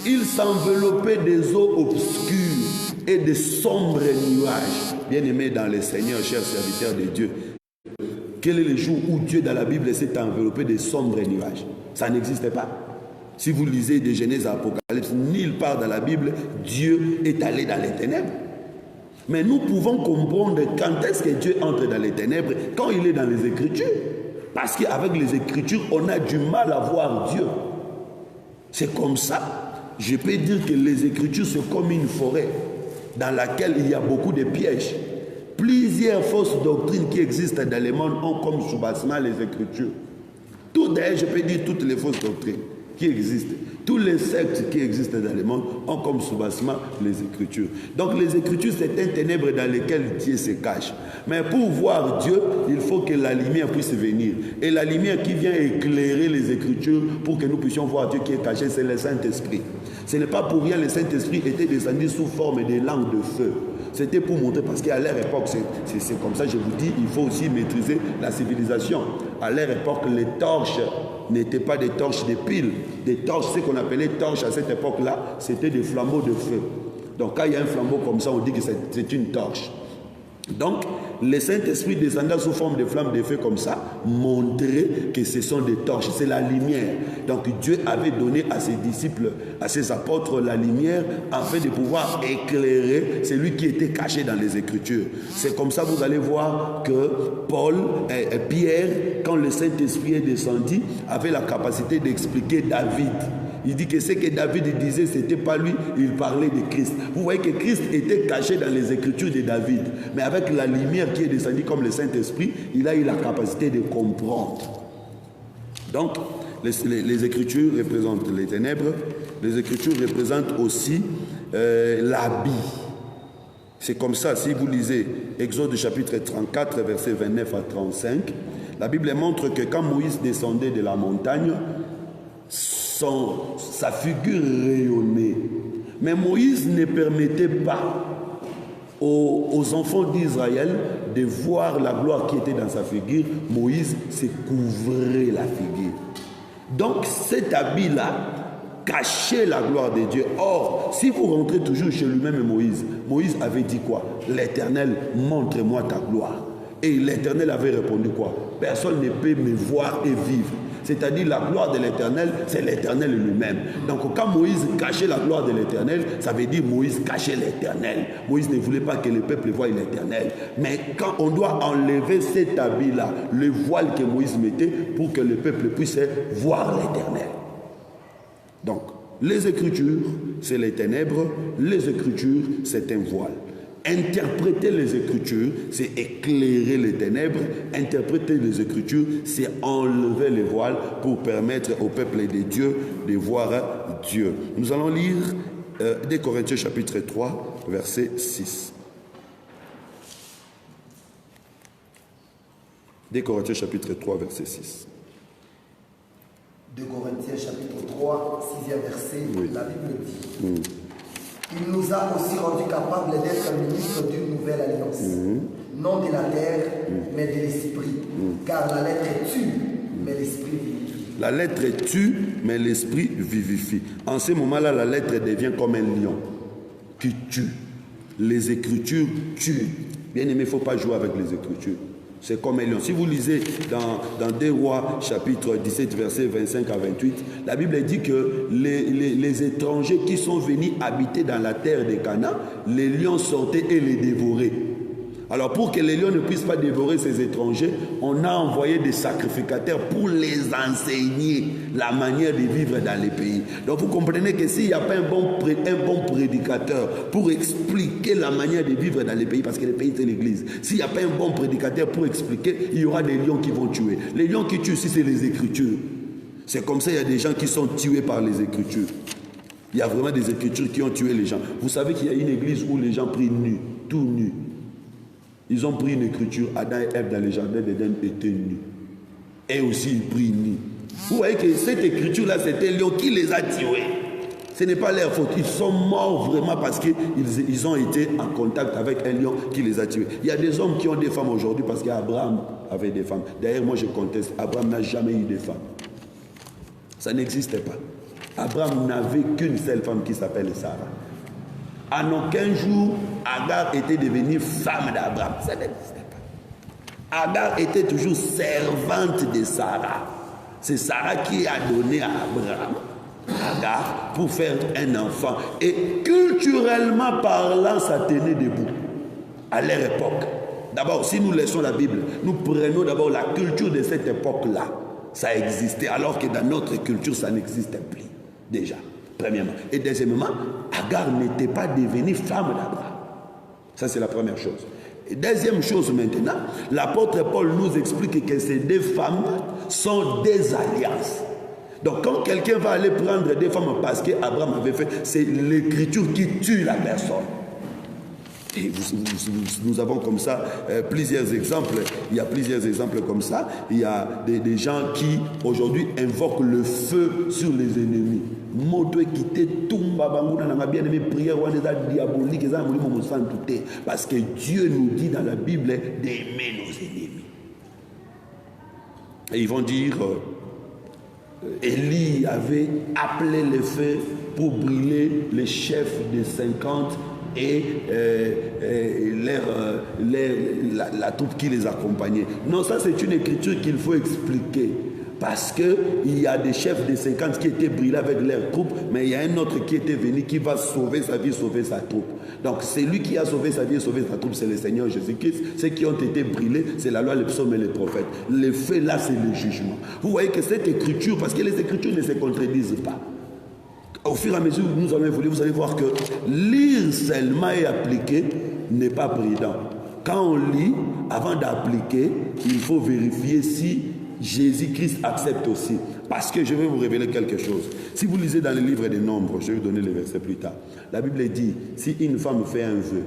Il s'enveloppait des eaux obscures et de sombres nuages. Bien-aimés dans le Seigneur, chers serviteurs de Dieu, quel est le jour où Dieu dans la Bible s'est enveloppé de sombres nuages? Ça n'existe pas. Si vous lisez de Genèse à Apocalypse, nulle part dans la Bible, Dieu est allé dans les ténèbres. Mais nous pouvons comprendre quand est-ce que Dieu entre dans les ténèbres, quand il est dans les Écritures. Parce qu'avec les Écritures, on a du mal à voir Dieu. C'est comme ça. Je peux dire que les Écritures, c'est comme une forêt dans laquelle il y a beaucoup de pièges. Plusieurs fausses doctrines qui existent dans le monde ont comme soubassement les Écritures. Tout d'ailleurs, je peux dire toutes les fausses doctrines qui existent. Tous les sectes qui existent dans le monde ont comme soubassement les Écritures. Donc les Écritures, c'est un ténèbre dans lequel Dieu se cache. Mais pour voir Dieu, il faut que la lumière puisse venir. Et la lumière qui vient éclairer les Écritures pour que nous puissions voir Dieu qui est caché, c'est le Saint-Esprit. Ce n'est pas pour rien le Saint-Esprit était descendu sous forme de langue de feu. C'était pour montrer, parce qu'à leur époque, c'est comme ça, je vous dis, il faut aussi maîtriser la civilisation. À leur époque, les torches n'étaient pas des torches de piles. Des torches, ce qu'on appelait torches à cette époque-là, c'était des flambeaux de feu. Donc quand il y a un flambeau comme ça, on dit que c'est une torche. Donc, le Saint-Esprit descendant sous forme de flammes de feu comme ça, montrait que ce sont des torches, c'est la lumière. Donc Dieu avait donné à ses disciples, à ses apôtres la lumière afin de pouvoir éclairer celui qui était caché dans les Écritures. C'est comme ça que vous allez voir que Pierre, quand le Saint-Esprit est descendu, avait la capacité d'expliquer David. Il dit que ce que David disait, ce n'était pas lui, il parlait de Christ. Vous voyez que Christ était caché dans les Écritures de David. Mais avec la lumière qui est descendue comme le Saint-Esprit, il a eu la capacité de comprendre. Donc, les Écritures représentent les ténèbres. Les Écritures représentent aussi l'habit. C'est comme ça, si vous lisez Exode chapitre 34, versets 29 à 35, la Bible montre que quand Moïse descendait de la montagne, sa figure rayonnait. Mais Moïse ne permettait pas aux enfants d'Israël de voir la gloire qui était dans sa figure. Moïse se couvrait la figure. Donc cet habit-là cachait la gloire de Dieu. Or, si vous rentrez toujours chez lui-même Moïse avait dit quoi? L'Éternel, montre-moi ta gloire. Et l'Éternel avait répondu quoi? Personne ne peut me voir et vivre. C'est-à-dire la gloire de l'Éternel, c'est l'Éternel lui-même. Donc quand Moïse cachait la gloire de l'Éternel, ça veut dire Moïse cachait l'Éternel. Moïse ne voulait pas que le peuple voie l'Éternel. Mais quand on doit enlever cet habit-là, le voile que Moïse mettait, pour que le peuple puisse voir l'Éternel. Donc, les Écritures, c'est les ténèbres. Les Écritures, c'est un voile. Interpréter les Écritures, c'est éclairer les ténèbres. Interpréter les Écritures, c'est enlever les voiles pour permettre au peuple de Dieu de voir Dieu. Nous allons lire 2 Corinthiens chapitre 3, verset 6. 2 Corinthiens chapitre 3, verset 6. 2 Corinthiens chapitre 3, 6e verset, oui. La Bible dit... Il nous a aussi rendus capables d'être ministres d'une nouvelle alliance, non de la terre, mais de l'esprit. Car la lettre tue, mais l'esprit vivifie. La lettre tue, mais l'esprit vivifie. En ce moment-là, la lettre devient comme un lion qui tue. Les Écritures tuent. Bien aimé, il ne faut pas jouer avec les Écritures. C'est comme un lion. Si vous lisez dans 2 Rois, chapitre 17, versets 25 à 28, la Bible dit que les étrangers qui sont venus habiter dans la terre de Canaan, les lions sortaient et les dévoraient. Alors pour que les lions ne puissent pas dévorer ces étrangers, on a envoyé des sacrificateurs pour les enseigner la manière de vivre dans les pays. Donc vous comprenez que s'il n'y a pas un bon prédicateur pour expliquer la manière de vivre dans les pays, parce que les pays c'est l'église, s'il n'y a pas un bon prédicateur pour expliquer, il y aura des lions qui vont tuer. Les lions qui tuent aussi, c'est les Écritures. C'est comme ça, il y a des gens qui sont tués par les Écritures. Il y a vraiment des Écritures qui ont tué les gens. Vous savez qu'il y a une église où les gens prient nus, tout nus. Ils ont pris une écriture, Adam et Ève dans le jardin d'Éden étaient nus. Et aussi ils prient nus. Vous voyez que cette écriture-là, c'était Lion qui les a tués. Ce n'est pas leur faute. Ils sont morts vraiment parce qu'ils ont été en contact avec un lion qui les a tués. Il y a des hommes qui ont des femmes aujourd'hui parce qu'Abraham avait des femmes. D'ailleurs, moi je conteste, Abraham n'a jamais eu de femmes. Ça n'existait pas. Abraham n'avait qu'une seule femme qui s'appelle Sarah. En aucun jour, Agar était devenue femme d'Abraham. Ça n'existait pas. Agar était toujours servante de Sarah. C'est Sarah qui a donné à Abraham Agar pour faire un enfant. Et culturellement parlant, ça tenait debout à leur époque. D'abord, si nous laissons la Bible, nous prenons d'abord la culture de cette époque-là. Ça existait, alors que dans notre culture, ça n'existait plus déjà. Premièrement. Et deuxièmement, Agar n'était pas devenue femme d'Abraham. Ça, c'est la première chose. Deuxième chose maintenant, l'apôtre Paul nous explique que ces deux femmes sont des alliances. Donc quand quelqu'un va aller prendre des femmes parce qu'Abraham avait fait, c'est l'écriture qui tue la personne. Et nous avons comme ça plusieurs exemples. Il y a plusieurs exemples comme ça. Il y a des gens qui aujourd'hui invoquent le feu sur les ennemis. Parce que Dieu nous dit dans la Bible d'aimer nos ennemis. Et ils vont dire, Élie avait appelé le feu pour brûler les chefs des 50 et la troupe qui les accompagnait. Non, ça c'est une écriture qu'il faut expliquer. Parce qu'il y a des chefs des 50 qui étaient brûlés avec leur troupe, mais il y a un autre qui était venu, qui va sauver sa vie, sauver sa troupe. Donc c'est lui qui a sauvé sa vie et sauvé sa troupe, c'est le Seigneur Jésus-Christ. Ceux qui ont été brûlés, c'est la loi, les psaumes et les prophètes. Le fait là, c'est le jugement. Vous voyez que cette écriture, parce que les écritures ne se contredisent pas. Au fur et à mesure que nous allons évoluer, vous allez voir que lire seulement et appliquer n'est pas prudent. Quand on lit, avant d'appliquer, il faut vérifier si Jésus-Christ accepte aussi. Parce que je vais vous révéler quelque chose. Si vous lisez dans le livre des Nombres, je vais vous donner les versets plus tard. La Bible dit, si une femme fait un vœu,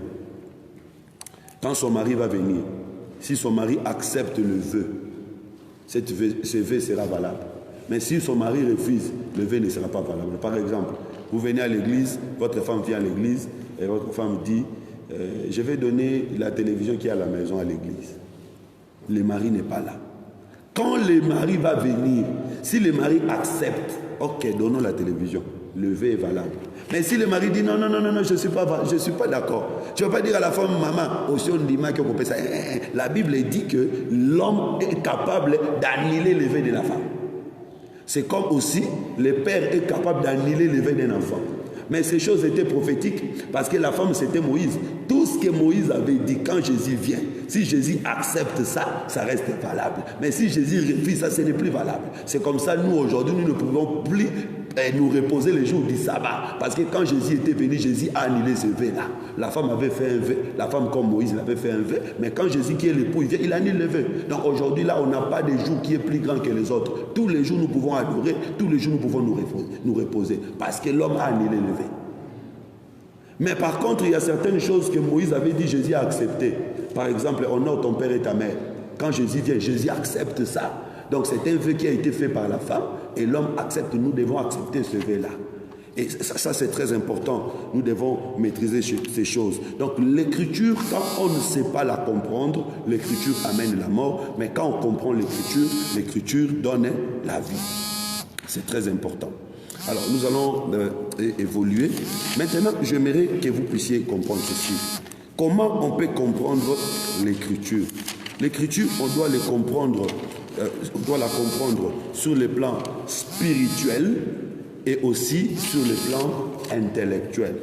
quand son mari va venir, si son mari accepte le vœu, ce vœu sera valable. Mais si son mari refuse, le vœu ne sera pas valable. Par exemple, vous venez à l'église, votre femme vient à l'église, et votre femme dit, je vais donner la télévision qui est à la maison à l'église. Le mari n'est pas là. Quand le mari va venir, si le mari accepte, ok, donnons la télévision, le vœu est valable. Mais si le mari dit non, je ne suis pas d'accord. Tu ne vas pas dire à la femme, maman, aussi on dit que on peut ça. La Bible dit que l'homme est capable d'annuler le vœu de la femme. C'est comme aussi le père est capable d'annuler le vœu d'un enfant. Mais ces choses étaient prophétiques parce que la femme c'était Moïse. Tout ce que Moïse avait dit quand Jésus vient, si Jésus accepte ça, ça reste valable. Mais si Jésus refuse ça, ce n'est plus valable. C'est comme ça, nous aujourd'hui, nous ne pouvons plus nous reposer les jours du sabbat. Parce que quand Jésus était venu, Jésus a annulé ce vœu-là. La femme avait fait un vœu, la femme comme Moïse, il avait fait un vœu. Mais quand Jésus qui est l'époux, il vient, il annule le vœu. Donc aujourd'hui, là, on n'a pas de jour qui est plus grand que les autres. Tous les jours, nous pouvons adorer, tous les jours, nous pouvons nous reposer. Parce que l'homme a annulé le vœu. Mais par contre, il y a certaines choses que Moïse avait dit, Jésus a accepté. Par exemple, honore ton père et ta mère. Quand Jésus vient, Jésus accepte ça. Donc c'est un vœu qui a été fait par la femme et l'homme accepte, nous devons accepter ce vœu-là. Et ça c'est très important, nous devons maîtriser ces choses. Donc l'écriture, quand on ne sait pas la comprendre, l'écriture amène la mort, mais quand on comprend l'écriture donne la vie. C'est très important. Alors nous allons évoluer. Maintenant, j'aimerais que vous puissiez comprendre ceci. Comment on peut comprendre l'écriture? L'écriture, on doit la comprendre sur le plan spirituel et aussi sur le plan intellectuel.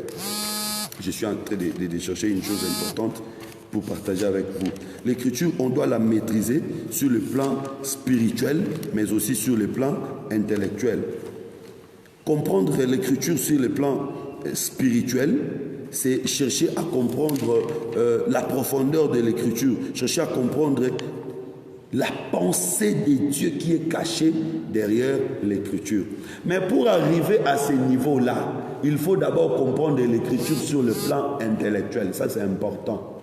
Je suis en train de chercher une chose importante pour partager avec vous. L'écriture, on doit la maîtriser sur le plan spirituel, mais aussi sur le plan intellectuel. Comprendre l'écriture sur le plan spirituel, c'est chercher à comprendre la profondeur de l'écriture, chercher à comprendre la pensée de Dieu qui est cachée derrière l'écriture. Mais pour arriver à ce niveau-là, il faut d'abord comprendre l'écriture sur le plan intellectuel. Ça, c'est important.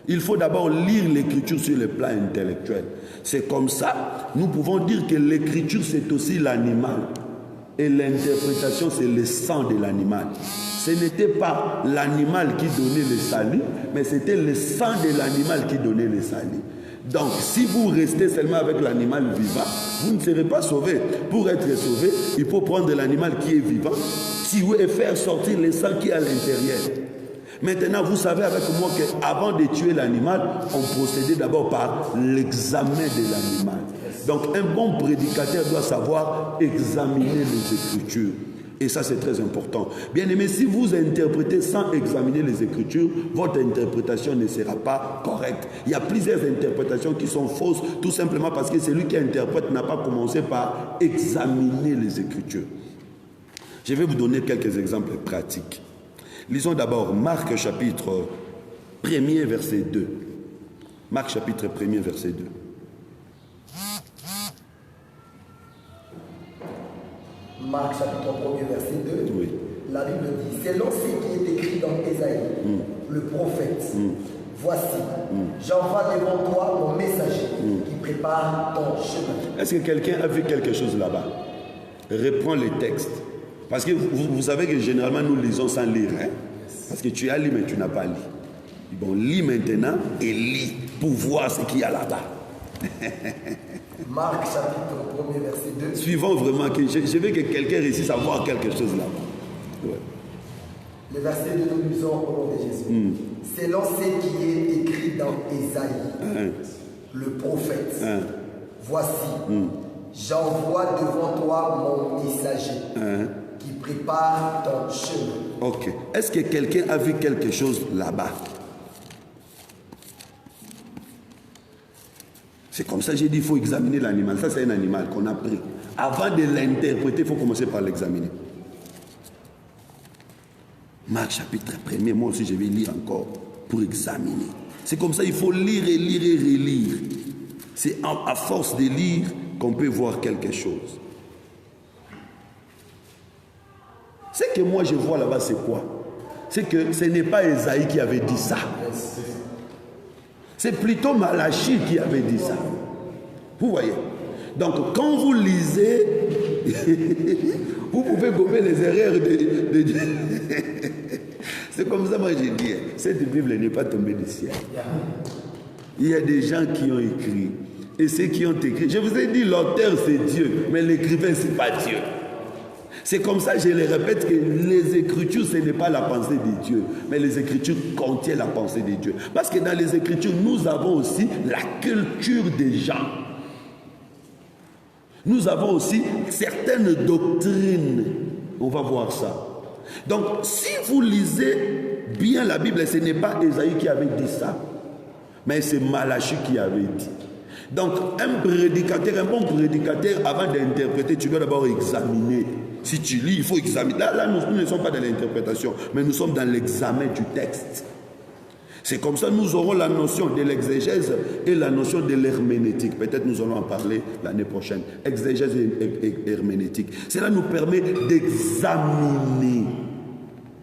Il faut d'abord lire l'écriture sur le plan intellectuel. C'est comme ça, nous pouvons dire que l'écriture, c'est aussi l'animal. Et l'interprétation, c'est le sang de l'animal. Ce n'était pas l'animal qui donnait le salut, mais c'était le sang de l'animal qui donnait le salut. Donc, si vous restez seulement avec l'animal vivant, vous ne serez pas sauvé. Pour être sauvé, il faut prendre l'animal qui est vivant, tuer et faire sortir le sang qui est à l'intérieur. Maintenant, vous savez avec moi qu'avant de tuer l'animal, on procédait d'abord par l'examen de l'animal. Donc, un bon prédicateur doit savoir examiner les Écritures. Et ça, c'est très important. Bien aimé, si vous interprétez sans examiner les Écritures, votre interprétation ne sera pas correcte. Il y a plusieurs interprétations qui sont fausses, tout simplement parce que celui qui interprète n'a pas commencé par examiner les Écritures. Je vais vous donner quelques exemples pratiques. Lisons d'abord Marc chapitre 1er, verset 2. Marc chapitre 1er, verset 2. Marc chapitre 1er, verset 2. Oui. La Bible dit, c'est selon ce qui est écrit dans Ésaïe, le prophète. Voici, j'envoie devant toi mon messager qui prépare ton chemin. Est-ce que quelqu'un a vu quelque chose là-bas? Reprends les textes. Parce que vous savez que généralement nous lisons sans lire. Hein? Parce que tu as lu mais tu n'as pas lu. Bon, lis maintenant et lis pour voir ce qu'il y a là-bas. Marc chapitre 1er, verset 2. Suivons vraiment, que je veux que quelqu'un réussisse à voir quelque chose là-bas. Ouais. Le verset 2, nous lisons au nom de Jésus. Selon ce qui est écrit dans Ésaïe, le prophète, voici, j'envoie devant toi mon messager qui prépare ton chemin. Ok. Est-ce que quelqu'un a vu quelque chose là-bas? C'est comme ça que j'ai dit, il faut examiner l'animal. Ça, c'est un animal qu'on a pris. Avant de l'interpréter, il faut commencer par l'examiner. Marc chapitre 1er, moi aussi je vais lire encore pour examiner. C'est comme ça, il faut lire et lire et relire. C'est à force de lire qu'on peut voir quelque chose. Ce que moi je vois là-bas, c'est quoi? C'est que ce n'est pas Ésaïe qui avait dit ça. C'est plutôt Malachie qui avait dit ça. Vous voyez? Donc quand vous lisez, vous pouvez gommer les erreurs de Dieu. C'est comme ça, moi j'ai dit, cette Bible n'est pas tombée du ciel. Il y a des gens qui ont écrit. Et ceux qui ont écrit, je vous ai dit, l'auteur c'est Dieu, mais l'écrivain c'est pas Dieu. C'est comme ça, je le répète, que les Écritures, ce n'est pas la pensée de Dieu, mais les Écritures contiennent la pensée de Dieu. Parce que dans les Écritures, nous avons aussi la culture des gens. Nous avons aussi certaines doctrines. On va voir ça. Donc, si vous lisez bien la Bible, ce n'est pas Ésaïe qui avait dit ça, mais c'est Malachie qui avait dit. Donc, un bon prédicateur, avant d'interpréter, tu dois d'abord examiner. Si tu lis, il faut examiner. Là nous ne sommes pas dans l'interprétation, mais nous sommes dans l'examen du texte. C'est comme ça que nous aurons la notion de l'exégèse et la notion de l'herméneutique. Peut-être nous allons en parler l'année prochaine. Exégèse et herméneutique. Cela nous permet d'examiner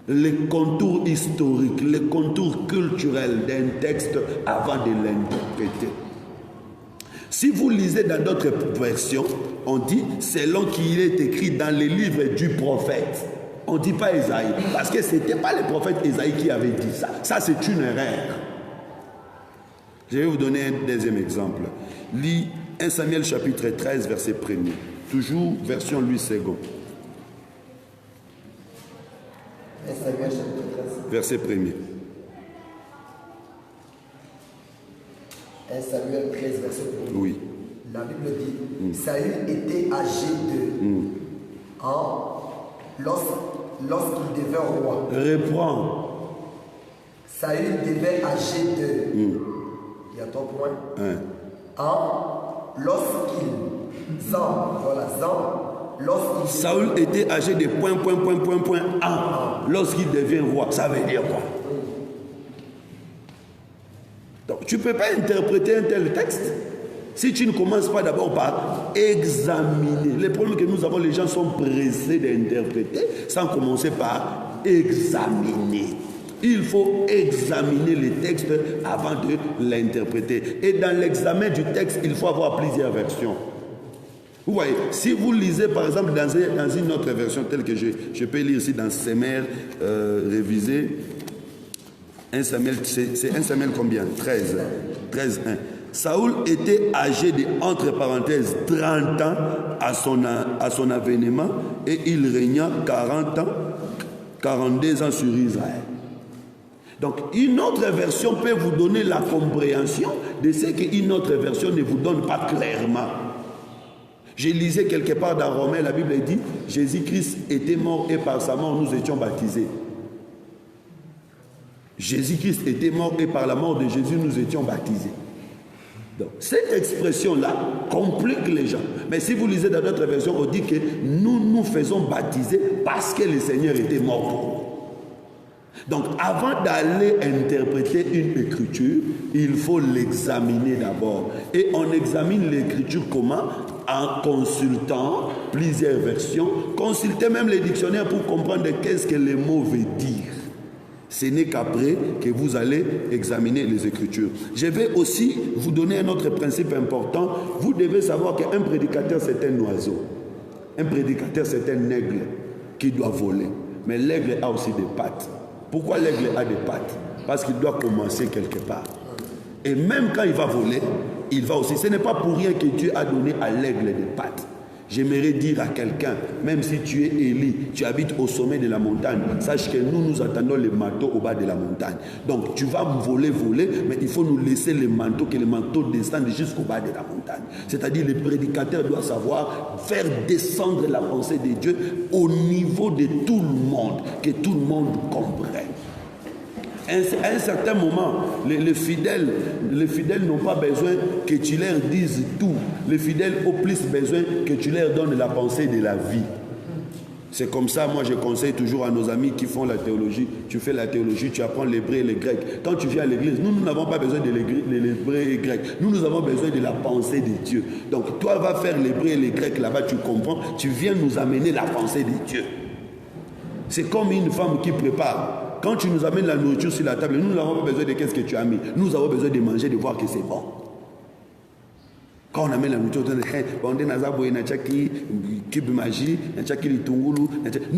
les contours historiques, les contours culturels d'un texte avant de l'interpréter. Si vous lisez dans d'autres versions, on dit selon qu'il est écrit dans les livres du prophète. On ne dit pas Ésaïe, parce que ce n'était pas le prophète Ésaïe qui avait dit ça. Ça, c'est une erreur. Je vais vous donner un deuxième exemple. Lis 1 Samuel chapitre 13, verset 1er. Toujours version Louis II. 1 Samuel chapitre 13. Verset 1er. 1 Samuel 13, verset 1er. Oui. La Bible dit, Saül était âgé de lorsqu'il devint roi. Reprends. Saül devait âgé de. Il y a 3 points. Lorsqu'il Saül était âgé de point, lorsqu'il devient roi. Ça veut dire quoi? Donc tu ne peux pas interpréter un tel texte si tu ne commences pas d'abord par examiner. Le problème que nous avons, les gens sont pressés d'interpréter sans commencer par examiner. Il faut examiner les textes avant de l'interpréter. Et dans l'examen du texte, il faut avoir plusieurs versions. Vous voyez, si vous lisez par exemple dans une autre version telle que je peux lire ici dans Semer révisé, 1 Samuel, c'est 1 Samuel combien? 13, 1. Saül était âgé de, entre parenthèses, 30 ans à son avènement et il régna 40 ans, 42 ans sur Israël. Donc, une autre version peut vous donner la compréhension de ce qu'une autre version ne vous donne pas clairement. Je lisais quelque part dans Romains, la Bible dit, Jésus-Christ était mort et par sa mort nous étions baptisés. Jésus-Christ était mort et par la mort de Jésus nous étions baptisés. Donc, cette expression-là complique les gens. Mais si vous lisez dans d'autres versions, on dit que nous nous faisons baptiser parce que le Seigneur était mort pour nous. Donc, avant d'aller interpréter une écriture, il faut l'examiner d'abord. Et on examine l'écriture comment? En consultant plusieurs versions, consultez même les dictionnaires pour comprendre qu'est-ce que les mots veulent dire. Ce n'est qu'après que vous allez examiner les Écritures. Je vais aussi vous donner un autre principe important. Vous devez savoir qu'un prédicateur, c'est un oiseau. Un prédicateur, c'est un aigle qui doit voler. Mais l'aigle a aussi des pattes. Pourquoi l'aigle a des pattes? Parce qu'il doit commencer quelque part. Et même quand il va voler, il va aussi. Ce n'est pas pour rien que Dieu a donné à l'aigle des pattes. J'aimerais dire à quelqu'un, même si tu es Élie, tu habites au sommet de la montagne, sache que nous attendons les manteaux au bas de la montagne. Donc tu vas voler, mais il faut nous laisser les manteaux, que les manteaux descendent jusqu'au bas de la montagne. C'est-à-dire le prédicateur doit savoir faire descendre la pensée de Dieu au niveau de tout le monde, que tout le monde comprenne. À un certain moment, les fidèles n'ont pas besoin que tu leur dises tout. Les fidèles ont plus besoin que tu leur donnes la pensée de la vie. C'est comme ça, moi je conseille toujours à nos amis qui font la théologie. Tu fais la théologie, tu apprends l'hébreu et le grec. Quand tu viens à l'église, nous n'avons pas besoin de l'hébreu et le grec. Nous avons besoin de la pensée de Dieu. Donc toi vas faire l'hébreu et le grec là-bas, tu comprends. Tu viens nous amener la pensée de Dieu. C'est comme une femme qui prépare. Quand tu nous amènes la nourriture sur la table, nous n'avons pas besoin de qu'est-ce que tu as mis. Nous avons besoin de manger, de voir que c'est bon. Quand on amène la nourriture, on dit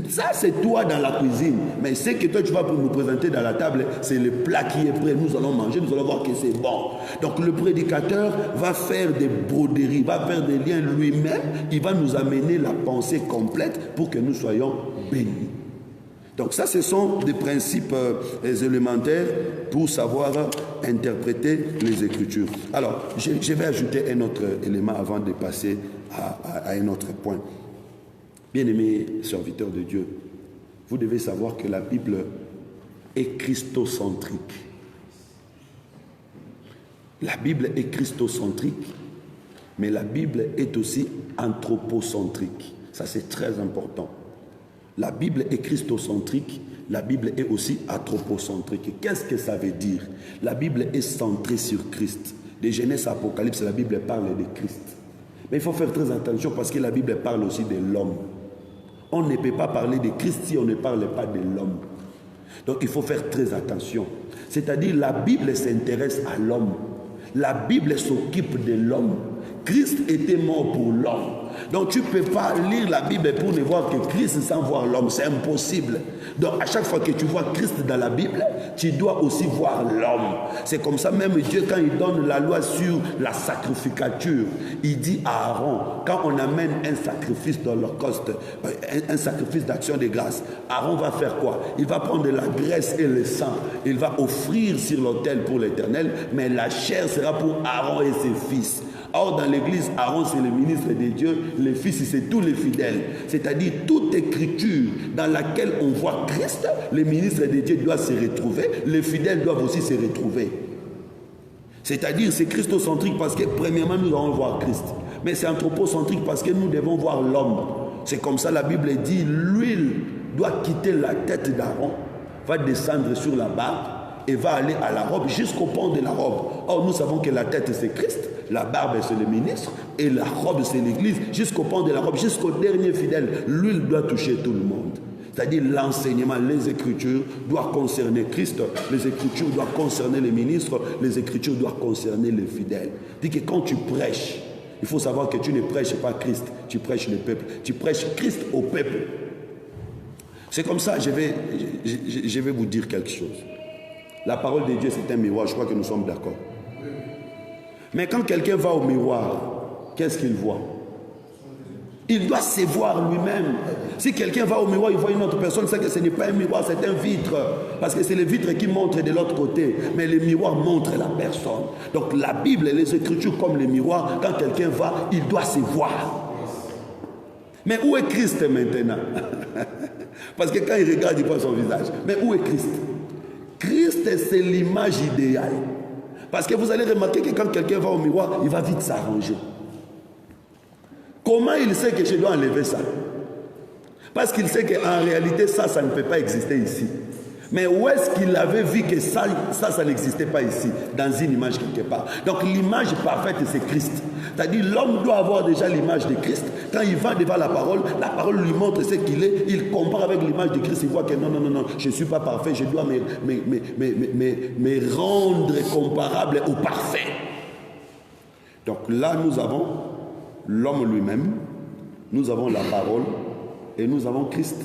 ça c'est toi dans la cuisine. Mais ce que toi tu vas nous présenter dans la table, c'est le plat qui est prêt. Nous allons manger, nous allons voir que c'est bon. Donc le prédicateur va faire des broderies, va faire des liens lui-même. Il va nous amener la pensée complète pour que nous soyons bénis. Donc ça, ce sont des principes élémentaires pour savoir interpréter les Écritures. Alors, je vais ajouter un autre élément avant de passer à un autre point. Bien-aimés serviteurs de Dieu, vous devez savoir que la Bible est christocentrique. La Bible est christocentrique, mais la Bible est aussi anthropocentrique. Ça, c'est très important. La Bible est christocentrique, la Bible est aussi anthropocentrique. Qu'est-ce que ça veut dire? La Bible est centrée sur Christ. De Genèse à Apocalypse, la Bible parle de Christ. Mais il faut faire très attention parce que la Bible parle aussi de l'homme. On ne peut pas parler de Christ si on ne parle pas de l'homme. Donc il faut faire très attention. C'est-à-dire la Bible s'intéresse à l'homme. La Bible s'occupe de l'homme. Christ était mort pour l'homme. Donc tu ne peux pas lire la Bible pour ne voir que Christ sans voir l'homme. C'est impossible. Donc à chaque fois que tu vois Christ dans la Bible, tu dois aussi voir l'homme. C'est comme ça même Dieu, quand il donne la loi sur la sacrificature, il dit à Aaron, quand on amène un sacrifice d'holocauste, un sacrifice d'action de grâce, Aaron va faire quoi? Il va prendre la graisse et le sang. Il va offrir sur l'autel pour l'Éternel, mais la chair sera pour Aaron et ses fils. Or, dans l'église, Aaron, c'est le ministre de Dieu, les fils, c'est tous les fidèles. C'est-à-dire, toute écriture dans laquelle on voit Christ, les ministres de Dieu doivent se retrouver, les fidèles doivent aussi se retrouver. C'est-à-dire, c'est christocentrique parce que, premièrement, nous allons voir Christ. Mais c'est anthropocentrique parce que nous devons voir l'homme. C'est comme ça, la Bible dit, l'huile doit quitter la tête d'Aaron, va descendre sur la barbe et va aller à la robe jusqu'au pont de la robe. Or, nous savons que la tête, c'est Christ. La barbe, c'est le ministre, et la robe, c'est l'église, jusqu'au pont de la robe, jusqu'au dernier fidèle. L'huile doit toucher tout le monde. C'est-à-dire l'enseignement, les Écritures doivent concerner Christ, les Écritures doivent concerner les ministres, les Écritures doivent concerner les fidèles. Dit que quand tu prêches, il faut savoir que tu ne prêches pas Christ, tu prêches le peuple, tu prêches Christ au peuple. C'est comme ça, je vais vous dire quelque chose. La parole de Dieu, c'est un miroir, je crois que nous sommes d'accord. Mais quand quelqu'un va au miroir, qu'est-ce qu'il voit? Il doit se voir lui-même. Si quelqu'un va au miroir, il voit une autre personne, c'est que ce n'est pas un miroir, c'est un vitre. Parce que c'est le vitre qui montre de l'autre côté. Mais le miroir montre la personne. Donc la Bible et les Écritures comme le miroir, quand quelqu'un va, il doit se voir. Mais où est Christ maintenant? Parce que quand il regarde, il voit son visage. Mais où est Christ? Christ, c'est l'image idéale. Parce que vous allez remarquer que quand quelqu'un va au miroir, il va vite s'arranger. Comment il sait que je dois enlever ça? Parce qu'il sait qu'en réalité, ça ne peut pas exister ici. Mais où est-ce qu'il avait vu que ça n'existait pas ici, dans une image quelque part? Donc l'image parfaite, c'est Christ. C'est-à-dire l'homme doit avoir déjà l'image de Christ. Quand il va devant la parole lui montre ce qu'il est. Il compare avec l'image de Christ. Il voit que non, je ne suis pas parfait. Je dois me rendre comparable au parfait. Donc là, nous avons l'homme lui-même, nous avons la parole et nous avons Christ.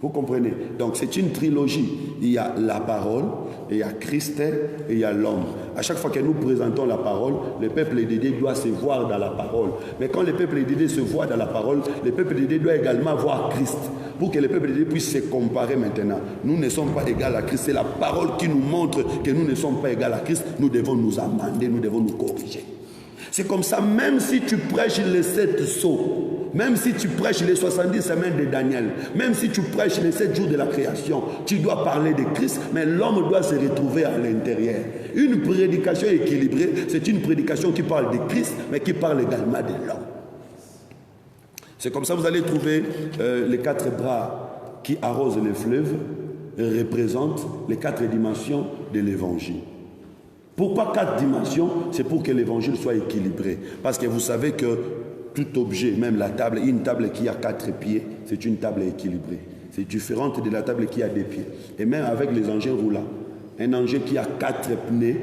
Vous comprenez? Donc c'est une trilogie. Il y a la parole, il y a Christ et il y a l'homme. À chaque fois que nous présentons la parole, le peuple de Dieu doit se voir dans la parole. Mais quand le peuple de Dieu se voit dans la parole, le peuple de Dieu doit également voir Christ. Pour que le peuple de Dieu puisse se comparer maintenant. Nous ne sommes pas égaux à Christ. C'est la parole qui nous montre que nous ne sommes pas égaux à Christ. Nous devons nous amender, nous devons nous corriger. C'est comme ça, même si tu prêches les 7 sceaux, même si tu prêches les 70 semaines de Daniel, même si tu prêches les 7 jours de la création, tu dois parler de Christ, mais l'homme doit se retrouver à l'intérieur. Une prédication équilibrée, c'est une prédication qui parle de Christ, mais qui parle également de l'homme. C'est comme ça que vous allez trouver les 4 bras qui arrosent les fleuves, représentent les 4 dimensions de l'évangile. Pourquoi 4 dimensions? C'est pour que l'évangile soit équilibré. Parce que vous savez que tout objet, même la table, une table qui a 4 pieds, c'est une table équilibrée. C'est différent de la table qui a 2 pieds. Et même avec les engins roulants, un engin qui a 4 pneus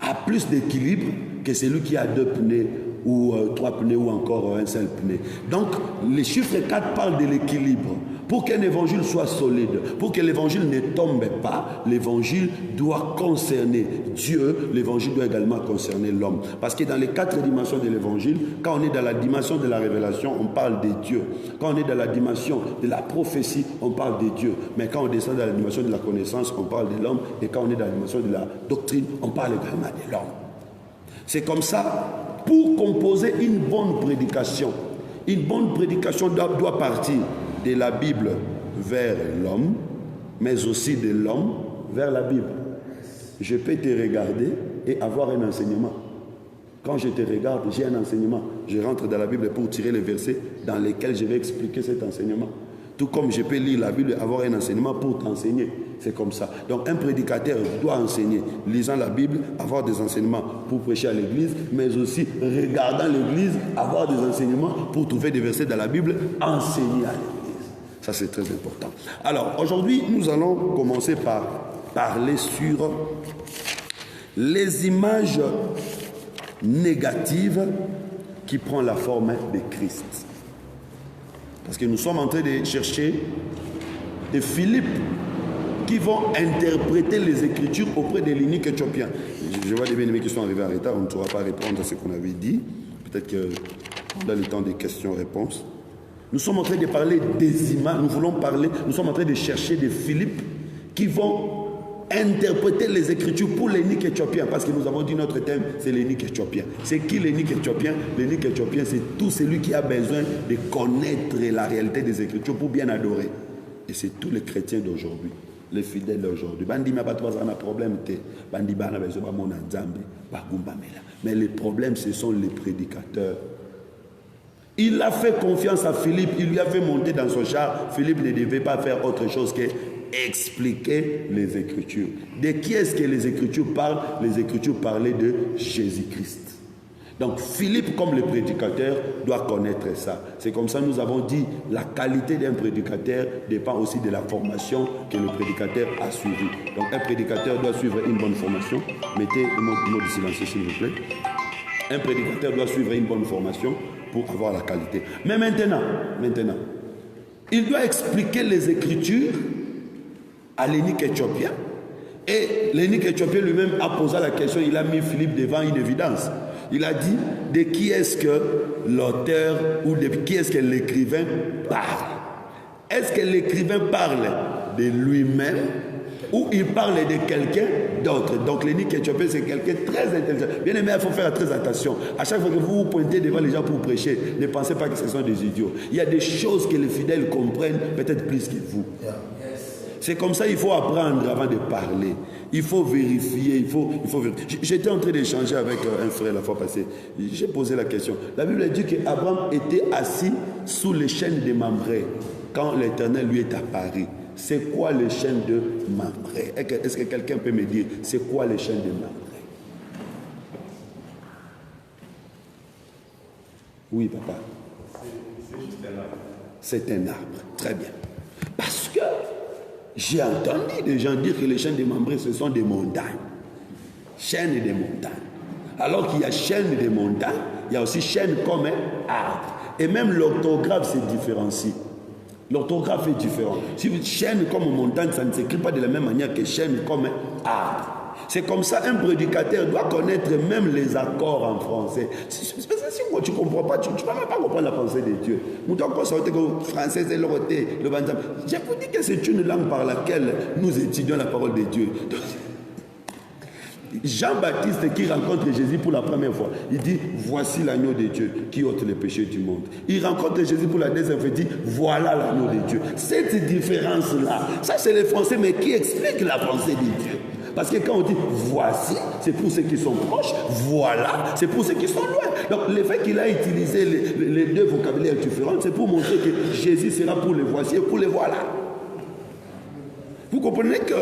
a plus d'équilibre que celui qui a 2 pneus ou 3 pneus ou encore un seul pneu. Donc, les chiffres 4 parlent de l'équilibre. Pour qu'un évangile soit solide, pour que l'évangile ne tombe pas, l'évangile doit concerner Dieu, l'évangile doit également concerner l'homme. Parce que dans les 4 dimensions de l'évangile, quand on est dans la dimension de la révélation, on parle de Dieu. Quand on est dans la dimension de la prophétie, on parle de Dieu. Mais quand on descend dans la dimension de la connaissance, on parle de l'homme. Et quand on est dans la dimension de la doctrine, on parle également de l'homme. C'est comme ça, pour composer une bonne prédication doit partir de la Bible vers l'homme, mais aussi de l'homme vers la Bible. Je peux te regarder et avoir un enseignement. Quand je te regarde, j'ai un enseignement. Je rentre dans la Bible pour tirer les versets dans lesquels je vais expliquer cet enseignement. Tout comme je peux lire la Bible et avoir un enseignement pour t'enseigner. C'est comme ça. Donc un prédicateur doit enseigner, lisant la Bible, avoir des enseignements pour prêcher à l'église, mais aussi regardant l'église, avoir des enseignements pour trouver des versets dans la Bible, enseigner à l'église. Ça, c'est très important. Alors, aujourd'hui, nous allons commencer par parler sur les images négatives qui prennent la forme de Christ. Parce que nous sommes en train de chercher des Philippe qui vont interpréter les Écritures auprès des l'unique éthiopien. Je vois des bien-aimés qui sont arrivés en retard, on ne pourra pas répondre à ce qu'on avait dit. Peut-être que dans le temps des questions-réponses. Nous sommes en train de parler des images, nous sommes en train de chercher des Philippe qui vont interpréter les Écritures pour l'unique éthiopien, parce que nous avons dit notre thème, c'est l'unique éthiopien. C'est qui l'unique éthiopien? L'unique éthiopien, c'est tout celui qui a besoin de connaître la réalité des Écritures pour bien adorer. Et c'est tous les chrétiens d'aujourd'hui, les fidèles d'aujourd'hui. Mais le problème, ce sont les prédicateurs. Il a fait confiance à Philippe, il lui a fait monter dans son char. Philippe ne devait pas faire autre chose que expliquer les Écritures. De qui est-ce que les Écritures parlent? Les Écritures parlaient de Jésus-Christ. Donc Philippe, comme le prédicateur, doit connaître ça. C'est comme ça que nous avons dit, la qualité d'un prédicateur dépend aussi de la formation que le prédicateur a suivie. Donc un prédicateur doit suivre une bonne formation. Mettez le mot de silence s'il vous plaît. Un prédicateur doit suivre une bonne formation pour avoir la qualité. Mais maintenant, il doit expliquer les Écritures à l'unique éthiopien. Et l'unique éthiopien lui-même a posé la question, il a mis Philippe devant une évidence. Il a dit, de qui est-ce que l'auteur ou de qui est-ce que l'écrivain parle? Est-ce que l'écrivain parle de lui-même ou il parle de quelqu'un d'autre? Donc l'unique éthiopien, c'est quelqu'un de très intelligent. Bien aimé, il faut faire très attention. À chaque fois que vous vous pointez devant les gens pour prêcher, ne pensez pas que ce sont des idiots. Il y a des choses que les fidèles comprennent peut-être plus que vous. C'est comme ça, il faut apprendre avant de parler. Il faut vérifier, il faut vérifier. J'étais en train d'échanger avec un frère la fois passée. J'ai posé la question. La Bible dit qu'Abraham était assis sous les chaînes de Mamré quand l'Éternel lui est apparu. C'est quoi les chaînes de Mamré? Est-ce que quelqu'un peut me dire, c'est quoi les chaînes de Mamré? Oui, papa. C'est juste un arbre. C'est un arbre, très bien. Parce que j'ai entendu des gens dire que les chaînes de Mamré, ce sont des montagnes. Chaînes des montagnes. Alors qu'il y a chaînes des montagnes, il y a aussi chaînes comme un arbre. Et même l'orthographe se différencie. L'orthographe est différente. Si vous chaîne comme montagne, ça ne s'écrit pas de la même manière que chaîne comme un arbre. C'est comme ça, un prédicateur doit connaître même les accords en français. Si tu ne comprends pas, tu ne peux même pas comprendre la pensée de Dieu. Je vous dis que c'est une langue par laquelle nous étudions la parole de Dieu. Jean-Baptiste qui rencontre Jésus pour la première fois, il dit, voici l'agneau de Dieu qui ôte les péchés du monde. Il rencontre Jésus pour la deuxième fois, il dit, voilà l'agneau de Dieu. Cette différence-là, ça c'est les Français, mais qui explique la pensée de Dieu. Parce que quand on dit voici, c'est pour ceux qui sont proches, voilà, c'est pour ceux qui sont loin. Donc le fait qu'il a utilisé les deux vocabulaires différents, c'est pour montrer que Jésus sera pour les voici et pour les voilà. Vous comprenez que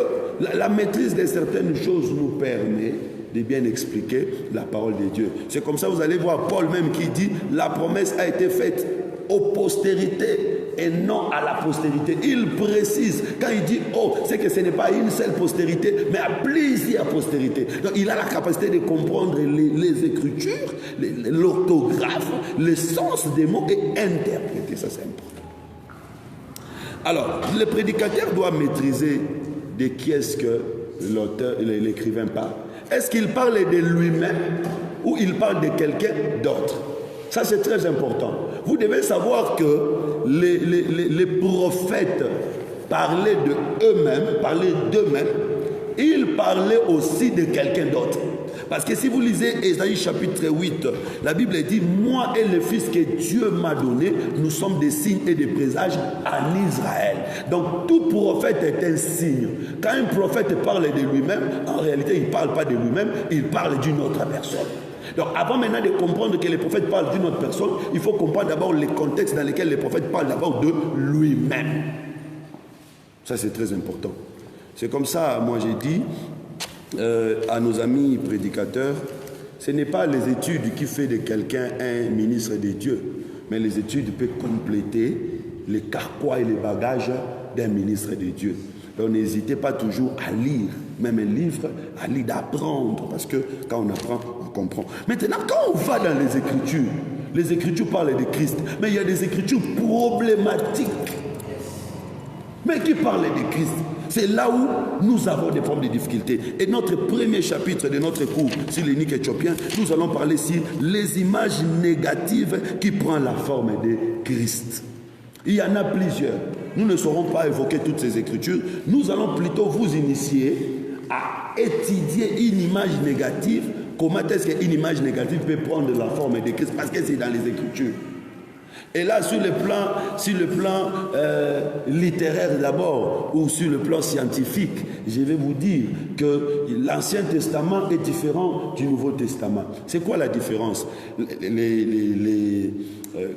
la maîtrise de certaines choses nous permet de bien expliquer la parole de Dieu. C'est comme ça, vous allez voir Paul même qui dit, la promesse a été faite aux postérités et non à la postérité. Il précise, quand il dit oh, c'est que ce n'est pas une seule postérité, mais à plusieurs postérités. Donc il a la capacité de comprendre les écritures, l'orthographe, le sens des mots et interpréter. Ça, c'est important. Alors, le prédicateur doit maîtriser de qui est-ce que l'auteur, l'écrivain parle. Est-ce qu'il parle de lui-même ou il parle de quelqu'un d'autre? Ça, c'est très important. Vous devez savoir que les prophètes parlaient d'eux-mêmes, ils parlaient aussi de quelqu'un d'autre. Parce que si vous lisez Ésaïe chapitre 8, la Bible dit, moi et le fils que Dieu m'a donné, nous sommes des signes et des présages en Israël. Donc tout prophète est un signe. Quand un prophète parle de lui-même, en réalité il ne parle pas de lui-même, il parle d'une autre personne. Donc avant maintenant de comprendre que les prophètes parlent d'une autre personne, il faut comprendre d'abord les contextes dans lesquels les prophètes parlent d'abord de lui-même. Ça c'est très important. C'est comme ça, moi j'ai dit à nos amis prédicateurs, ce n'est pas les études qui fait de quelqu'un un ministre de Dieu, mais les études peuvent compléter les carquois et les bagages d'un ministre de Dieu. Donc n'hésitez pas toujours à lire, même un livre, à lire, d'apprendre, parce que quand on apprend, on comprend. Maintenant, quand on va dans les Écritures parlent de Christ, mais il y a des Écritures problématiques, mais qui parlent de Christ. C'est là où nous avons des formes de difficultés. Et notre premier chapitre de notre cours sur l'unique éthiopien, nous allons parler sur les images négatives qui prennent la forme de Christ. Il y en a plusieurs. Nous ne saurons pas évoquer toutes ces écritures. Nous allons plutôt vous initier à étudier une image négative. Comment est-ce qu'une image négative peut prendre la forme de Christ? Parce que c'est dans les écritures. Et là, sur le plan littéraire d'abord, ou sur le plan scientifique, je vais vous dire que l'Ancien Testament est différent du Nouveau Testament. C'est quoi la différence?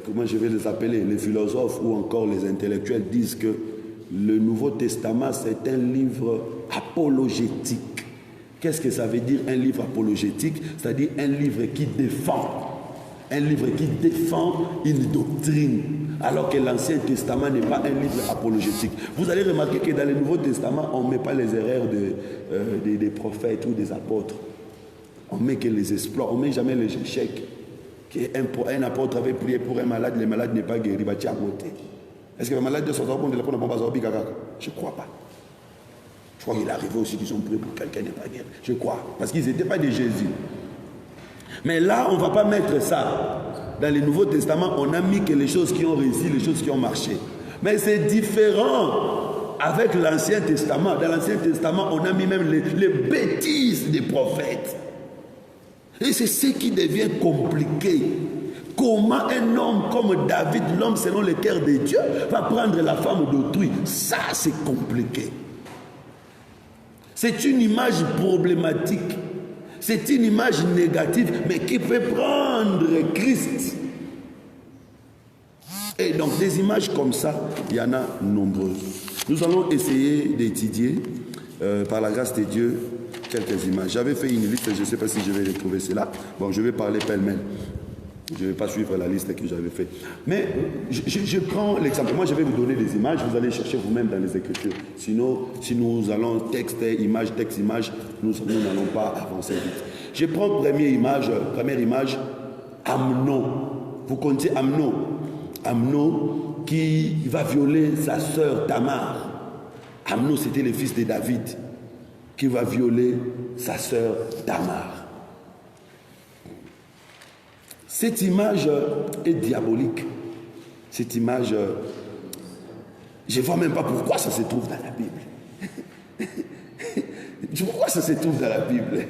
Comment je vais les appeler? Les philosophes ou encore les intellectuels disent que le Nouveau Testament, c'est un livre apologétique. Qu'est-ce que ça veut dire, un livre apologétique? C'est-à-dire un livre qui défend. Un livre qui défend une doctrine, alors que l'Ancien Testament n'est pas un livre apologétique. Vous allez remarquer que dans le Nouveau Testament, on ne met pas les erreurs des prophètes ou des apôtres. On ne met que les exploits, on ne met jamais les échecs. Un apôtre avait prié pour un malade, le malade n'est pas guéri, il va à côté. Est-ce que le malade de son apôtre ne l'a pas? Je ne crois pas. Je crois qu'il est arrivé aussi qu'ils ont prié pour quelqu'un n'est pas guéri. Je crois, parce qu'ils n'étaient pas de Jésus. Mais là, on ne va pas mettre ça. Dans le Nouveau Testament, on a mis que les choses qui ont réussi, les choses qui ont marché. Mais c'est différent avec l'Ancien Testament. Dans l'Ancien Testament, on a mis même les bêtises des prophètes. Et c'est ce qui devient compliqué. Comment un homme comme David, l'homme selon le cœur de Dieu, va prendre la femme d'autrui? Ça, c'est compliqué. C'est une image problématique. C'est une image négative, mais qui peut prendre Christ. Et donc, des images comme ça, il y en a nombreuses. Nous allons essayer d'étudier, par la grâce de Dieu, quelques images. J'avais fait une liste, je ne sais pas si je vais retrouver cela. Bon, je vais parler pêle-mêle. Je ne vais pas suivre la liste que j'avais faite. Mais je prends l'exemple. Moi, je vais vous donner des images. Vous allez chercher vous-même dans les Écritures. Sinon, si nous allons texte, image, nous n'allons pas avancer vite. Je prends première image, Amnon. Vous connaissez Amnon? Amnon qui va violer sa sœur Tamar. Amnon, c'était le fils de David qui va violer sa sœur Tamar. Cette image est diabolique. Cette image, je ne vois même pas pourquoi ça se trouve dans la Bible. Pourquoi ça se trouve dans la Bible?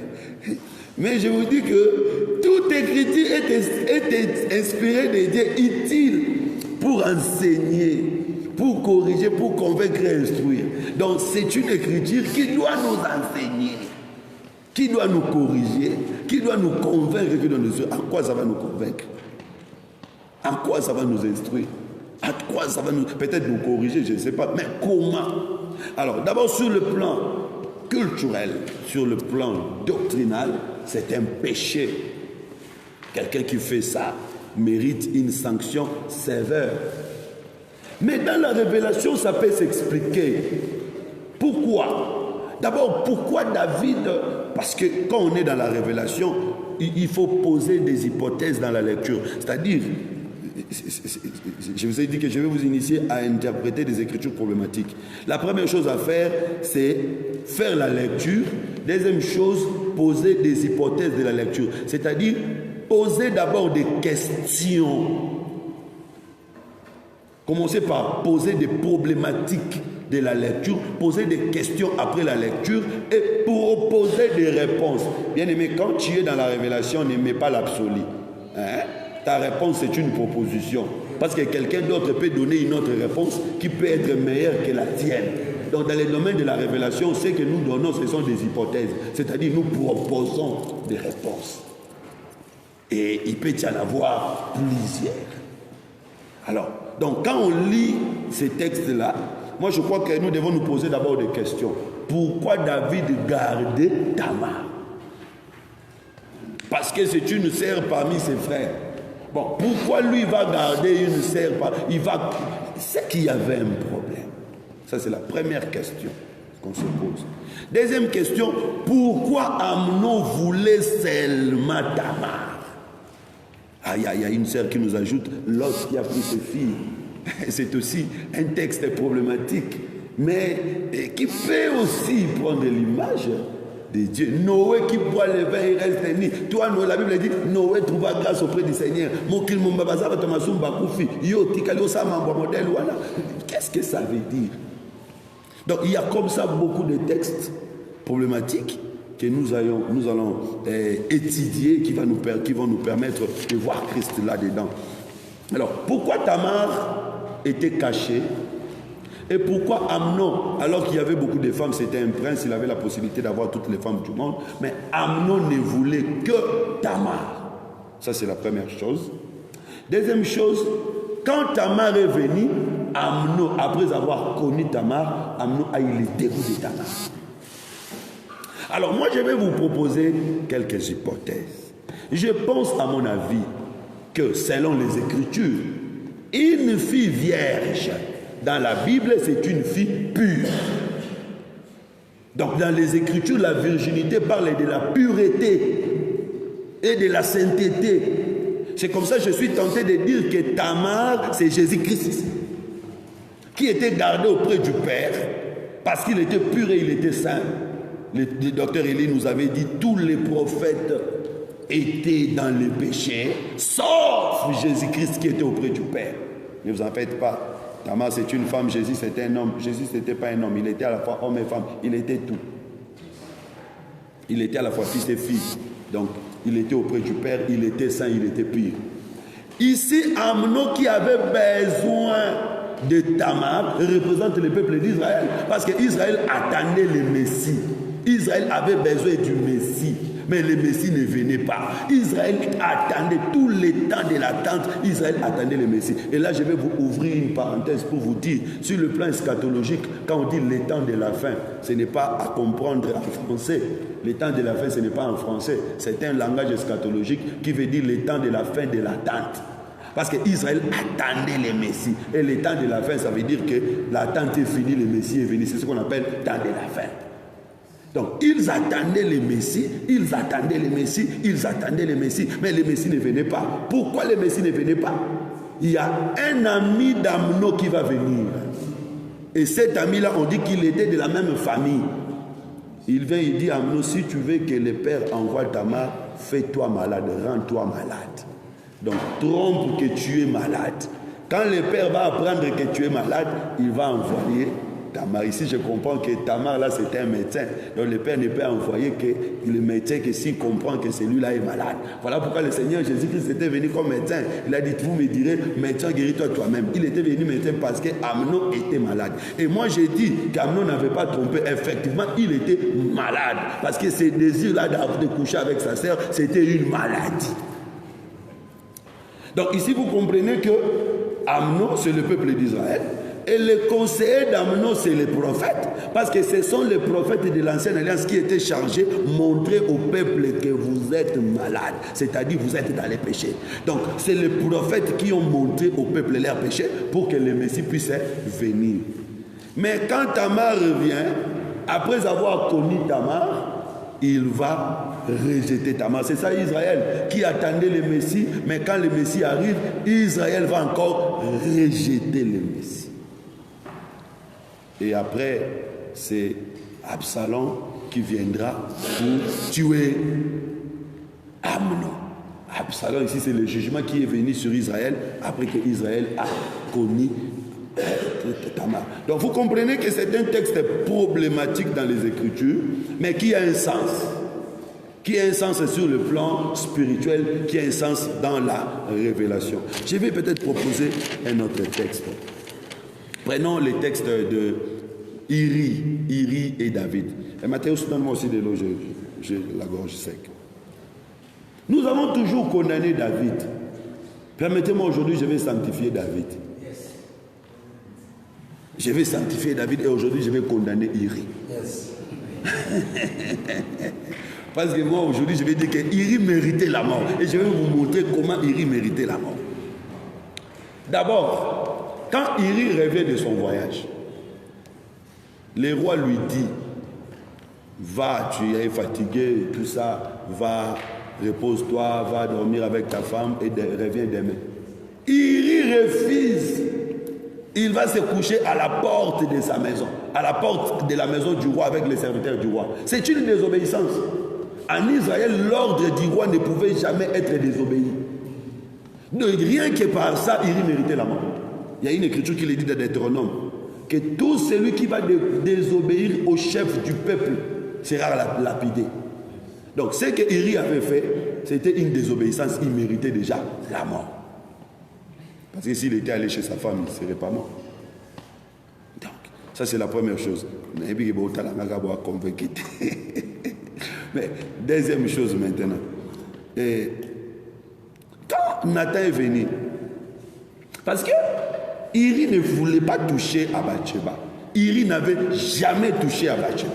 Mais je vous dis que toute écriture est inspirée de Dieu, utile pour enseigner, pour corriger, pour convaincre et instruire. Donc c'est une écriture qui doit nous enseigner, qui doit nous corriger, qui doit nous convaincre, qui doit nous... En quoi ça va nous convaincre? En quoi ça va nous instruire? En quoi ça va nous... peut-être nous corriger, je ne sais pas, mais comment? Alors d'abord sur le plan culturel, sur le plan doctrinal, c'est un péché. Quelqu'un qui fait ça mérite une sanction sévère. Mais dans la révélation, ça peut s'expliquer. Pourquoi? D'abord, pourquoi David? Parce que quand on est dans la révélation, il faut poser des hypothèses dans la lecture. C'est-à-dire, je vous ai dit que je vais vous initier à interpréter des écritures problématiques. La première chose à faire, c'est faire la lecture. Deuxième chose, poser des hypothèses de la lecture. C'est-à-dire, poser d'abord des questions. Commencez par poser des problématiques de la lecture, poser des questions après la lecture et proposer des réponses. Bien aimé, quand tu es dans la révélation, n'aimez pas l'absolu. Ta réponse, c'est une proposition. Parce que quelqu'un d'autre peut donner une autre réponse qui peut être meilleure que la tienne. Donc, dans les domaines de la révélation, ce que nous donnons, ce sont des hypothèses. C'est-à-dire, nous proposons des réponses. Et il peut y en avoir plusieurs. Alors, donc, quand on lit ces textes-là, moi, je crois que nous devons nous poser d'abord des questions. Pourquoi David gardait Tamar? Parce que c'est une sœur parmi ses frères. Bon, pourquoi lui va garder une sœur? C'est qu'il y avait un problème. Ça, c'est la première question qu'on se pose. Deuxième question, pourquoi Amnon voulait seulement Tamar? Il y a une sœur qui nous ajoute, lorsqu'il a pris ses filles. C'est aussi un texte problématique, mais qui peut aussi prendre l'image de Dieu. Noé qui boit le vin, il reste ni. Toi, la Bible dit, Noé trouva grâce auprès du Seigneur. Qu'est-ce que ça veut dire? Donc, il y a comme ça beaucoup de textes problématiques que nous allons étudier, qui vont nous permettre de voir Christ là-dedans. Alors, pourquoi Tamar était cachée? Et pourquoi Amnon, alors qu'il y avait beaucoup de femmes, c'était un prince, il avait la possibilité d'avoir toutes les femmes du monde, mais Amnon ne voulait que Tamar. Ça, c'est la première chose. Deuxième chose, quand Tamar est venue, Amnon, après avoir connu Tamar, Amnon a eu le dégoût de Tamar. Alors moi, je vais vous proposer quelques hypothèses. Je pense, à mon avis, que selon les Écritures, une fille vierge, dans la Bible, c'est une fille pure. Donc dans les Écritures, la virginité parle de la pureté et de la sainteté. C'est comme ça que je suis tenté de dire que Tamar, c'est Jésus-Christ, qui était gardé auprès du Père, parce qu'il était pur et il était saint. Le docteur Élie nous avait dit, tous les prophètes étaient dans le péché, sauf Jésus-Christ qui était auprès du Père. Ne vous en faites pas. Tamar, c'est une femme, Jésus, c'était un homme. Jésus, ce n'était pas un homme, il était à la fois homme et femme. Il était tout. Il était à la fois fils et fille. Donc, il était auprès du Père, il était saint, il était pur. Ici, Amnon qui avait besoin de Tamar représente le peuple d'Israël. Parce qu'Israël attendait le Messie. Israël avait besoin du Messie. Mais le Messie ne venait pas. Israël attendait tout le temps de l'attente. Israël attendait le Messie. Et là, je vais vous ouvrir une parenthèse pour vous dire, sur le plan eschatologique, quand on dit le temps de la fin, ce n'est pas à comprendre en français. Le temps de la fin, ce n'est pas en français. C'est un langage eschatologique qui veut dire le temps de la fin de l'attente. Parce qu'Israël attendait le Messie. Et le temps de la fin, ça veut dire que l'attente est finie, le Messie est venu. C'est ce qu'on appelle temps de la fin. Donc, ils attendaient le Messie, ils attendaient le Messie, ils attendaient le Messie. Mais le Messie ne venait pas. Pourquoi le Messie ne venait pas? Il y a un ami d'Amnon qui va venir. Et cet ami-là, on dit qu'il était de la même famille. Il vient, il dit à Amnon, si tu veux que le Père envoie Tamar, fais-toi malade, rends-toi malade. Donc, trompe que tu es malade. Quand le Père va apprendre que tu es malade, il va envoyer Tamar. Ici, je comprends que Tamar, là, c'était un médecin. Donc, le Père ne peut envoyer que le médecin que s'il comprend que celui-là est malade. Voilà pourquoi le Seigneur Jésus-Christ était venu comme médecin. Il a dit, vous me direz, médecin, guéris-toi toi-même. Il était venu médecin parce qu'Amnon était malade. Et moi, j'ai dit qu'Amnon n'avait pas trompé. Effectivement, il était malade. Parce que ce désir-là de coucher avec sa sœur, c'était une maladie. Donc ici, vous comprenez que Amnon, c'est le peuple d'Israël. Et le conseiller d'Amnon, c'est les prophètes. Parce que ce sont les prophètes de l'Ancienne Alliance qui étaient chargés de montrer au peuple que vous êtes malade. C'est-à-dire vous êtes dans les péchés. Donc c'est les prophètes qui ont montré au peuple leurs péchés pour que le Messie puisse venir. Mais quand Tamar revient, après avoir connu Tamar, il va rejeter Tamar. C'est ça Israël qui attendait le Messie, mais quand le Messie arrive, Israël va encore rejeter le Messie. Et après, c'est Absalom qui viendra pour tuer Amnon. Absalom, ici, c'est le jugement qui est venu sur Israël après que Israël a connu Tamar. Donc vous comprenez que c'est un texte problématique dans les Écritures, mais qui a un sens. Qui a un sens sur le plan spirituel, qui a un sens dans la révélation. Je vais peut-être proposer un autre texte. Prenons les textes de Iri et David. Et Matthieu, donne-moi aussi de l'eau, j'ai la gorge sec. Nous avons toujours condamné David. Permettez-moi aujourd'hui, je vais sanctifier David. Je vais sanctifier David et aujourd'hui, je vais condamner Iri. Parce que moi, aujourd'hui, je vais dire que Iri méritait la mort. Et je vais vous montrer comment Iri méritait la mort. D'abord, quand Iri revient de son voyage, le roi lui dit, va, tu es fatigué, tout ça, va, repose-toi, va dormir avec ta femme et reviens demain. Iri refuse. Il va se coucher à la porte de sa maison, à la porte de la maison du roi avec les serviteurs du roi. C'est une désobéissance. En Israël, l'ordre du roi ne pouvait jamais être désobéi. Donc, rien que par ça, Iri méritait la mort. Il y a une écriture qui le dit dans Deutéronome, que tout celui qui va désobéir au chef du peuple sera lapidé. Donc ce que Iri avait fait, c'était une désobéissance, il méritait déjà la mort. Parce que s'il était allé chez sa femme, il ne serait pas mort. Donc, ça c'est la première chose. Mais deuxième chose maintenant. Et quand Nathan est venu, parce que Iri ne voulait pas toucher à Bathsheba. Iri n'avait jamais touché à Bathsheba.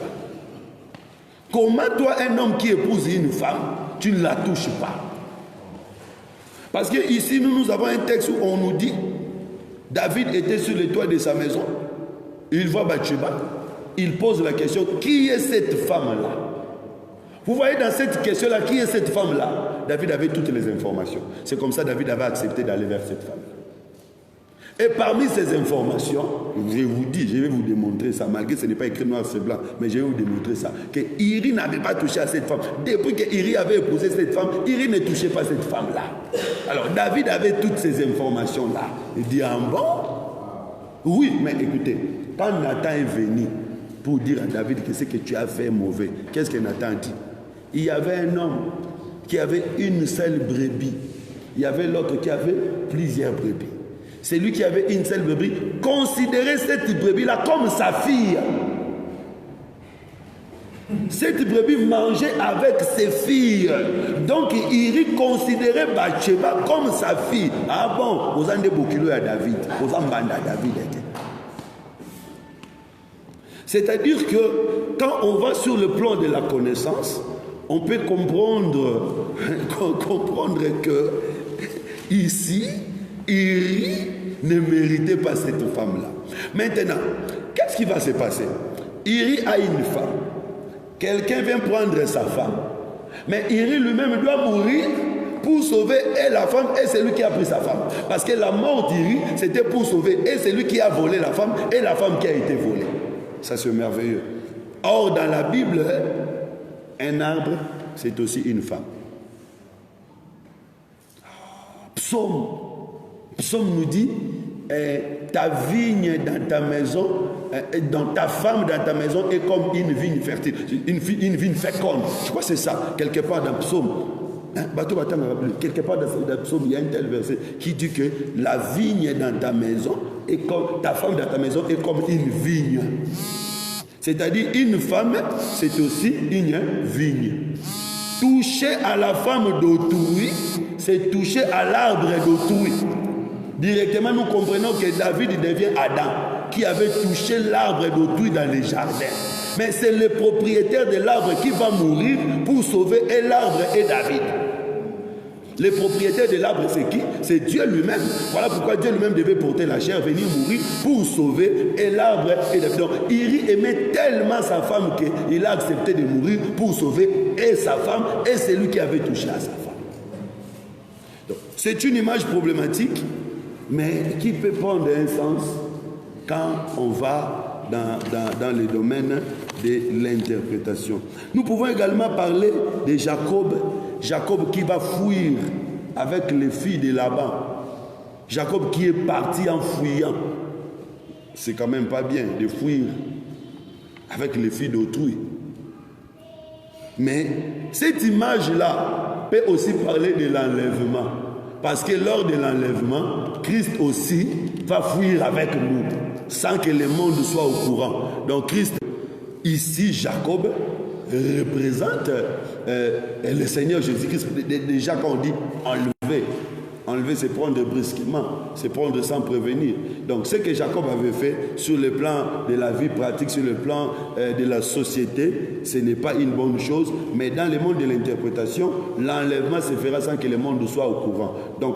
Comment toi, un homme qui épouse une femme, tu ne la touches pas? Parce que ici, nous avons un texte où on nous dit, David était sur le toit de sa maison, il voit Bathsheba, il pose la question, qui est cette femme-là? Vous voyez dans cette question-là, qui est cette femme-là? David avait toutes les informations. C'est comme ça que David avait accepté d'aller vers cette femme. Et parmi ces informations, je vous dis, je vais vous démontrer ça, malgré que ce n'est pas écrit noir sur blanc, mais je vais vous démontrer ça, que Iri n'avait pas touché à cette femme. Depuis que Iri avait épousé cette femme, Iri ne touchait pas cette femme-là. Alors David avait toutes ces informations-là. Il dit, ah bon? Oui, mais écoutez, quand Nathan est venu pour dire à David que ce que tu as fait mauvais, qu'est-ce que Nathan dit? Il y avait un homme qui avait une seule brebis. Il y avait l'autre qui avait plusieurs brebis. C'est lui qui avait une seule brebis. Considérez cette brebis-là comme sa fille. Cette brebis mangeait avec ses filles. Donc il considérait Bathsheba comme sa fille. Ah bon, aux Andes Bokilo à David, aux Ambanda David. C'est-à-dire que quand on va sur le plan de la connaissance, on peut comprendre que ici, Iri ne méritait pas cette femme-là. Maintenant, qu'est-ce qui va se passer? Iri a une femme. Quelqu'un vient prendre sa femme. Mais Iri lui-même doit mourir pour sauver et la femme et celui qui a pris sa femme. Parce que la mort d'Iri, c'était pour sauver et celui qui a volé la femme et la femme qui a été volée. Ça, c'est merveilleux. Or, dans la Bible, un arbre, c'est aussi une femme. Psaume nous dit, ta vigne dans ta maison, dans ta femme dans ta maison est comme une vigne fertile, une vigne féconde. Je crois que c'est ça, quelque part dans Psaume. Quelque part dans Psaume, il y a un tel verset qui dit que la vigne dans ta maison est comme ta femme dans ta maison est comme une vigne. C'est-à-dire une femme, c'est aussi une vigne. Toucher à la femme d'autrui, c'est toucher à l'arbre d'autrui. Directement, nous comprenons que David devient Adam, qui avait touché l'arbre d'autrui dans les jardins. Mais c'est le propriétaire de l'arbre qui va mourir pour sauver et l'arbre et David. Le propriétaire de l'arbre, c'est qui? C'est Dieu lui-même. Voilà pourquoi Dieu lui-même devait porter la chair, venir mourir pour sauver et l'arbre et David. Donc, Iri aimait tellement sa femme qu'il a accepté de mourir pour sauver et sa femme et celui qui avait touché à sa femme. C'est une image problématique, mais qui peut prendre un sens quand on va dans le domaine de l'interprétation. Nous pouvons également parler de Jacob. Jacob qui va fuir avec les filles de Laban. Jacob qui est parti en fuyant. C'est quand même pas bien de fuir avec les filles d'autrui. Mais cette image-là peut aussi parler de l'enlèvement. Parce que lors de l'enlèvement, Christ aussi va fuir avec nous, sans que le monde soit au courant. Donc Christ, ici, Jacob, représente le Seigneur Jésus-Christ. Déjà quand on dit enlever, enlever c'est prendre brusquement, c'est prendre sans prévenir. Donc ce que Jacob avait fait sur le plan de la vie pratique, sur le plan de la société, ce n'est pas une bonne chose, mais dans le monde de l'interprétation, l'enlèvement se fera sans que le monde soit au courant. Donc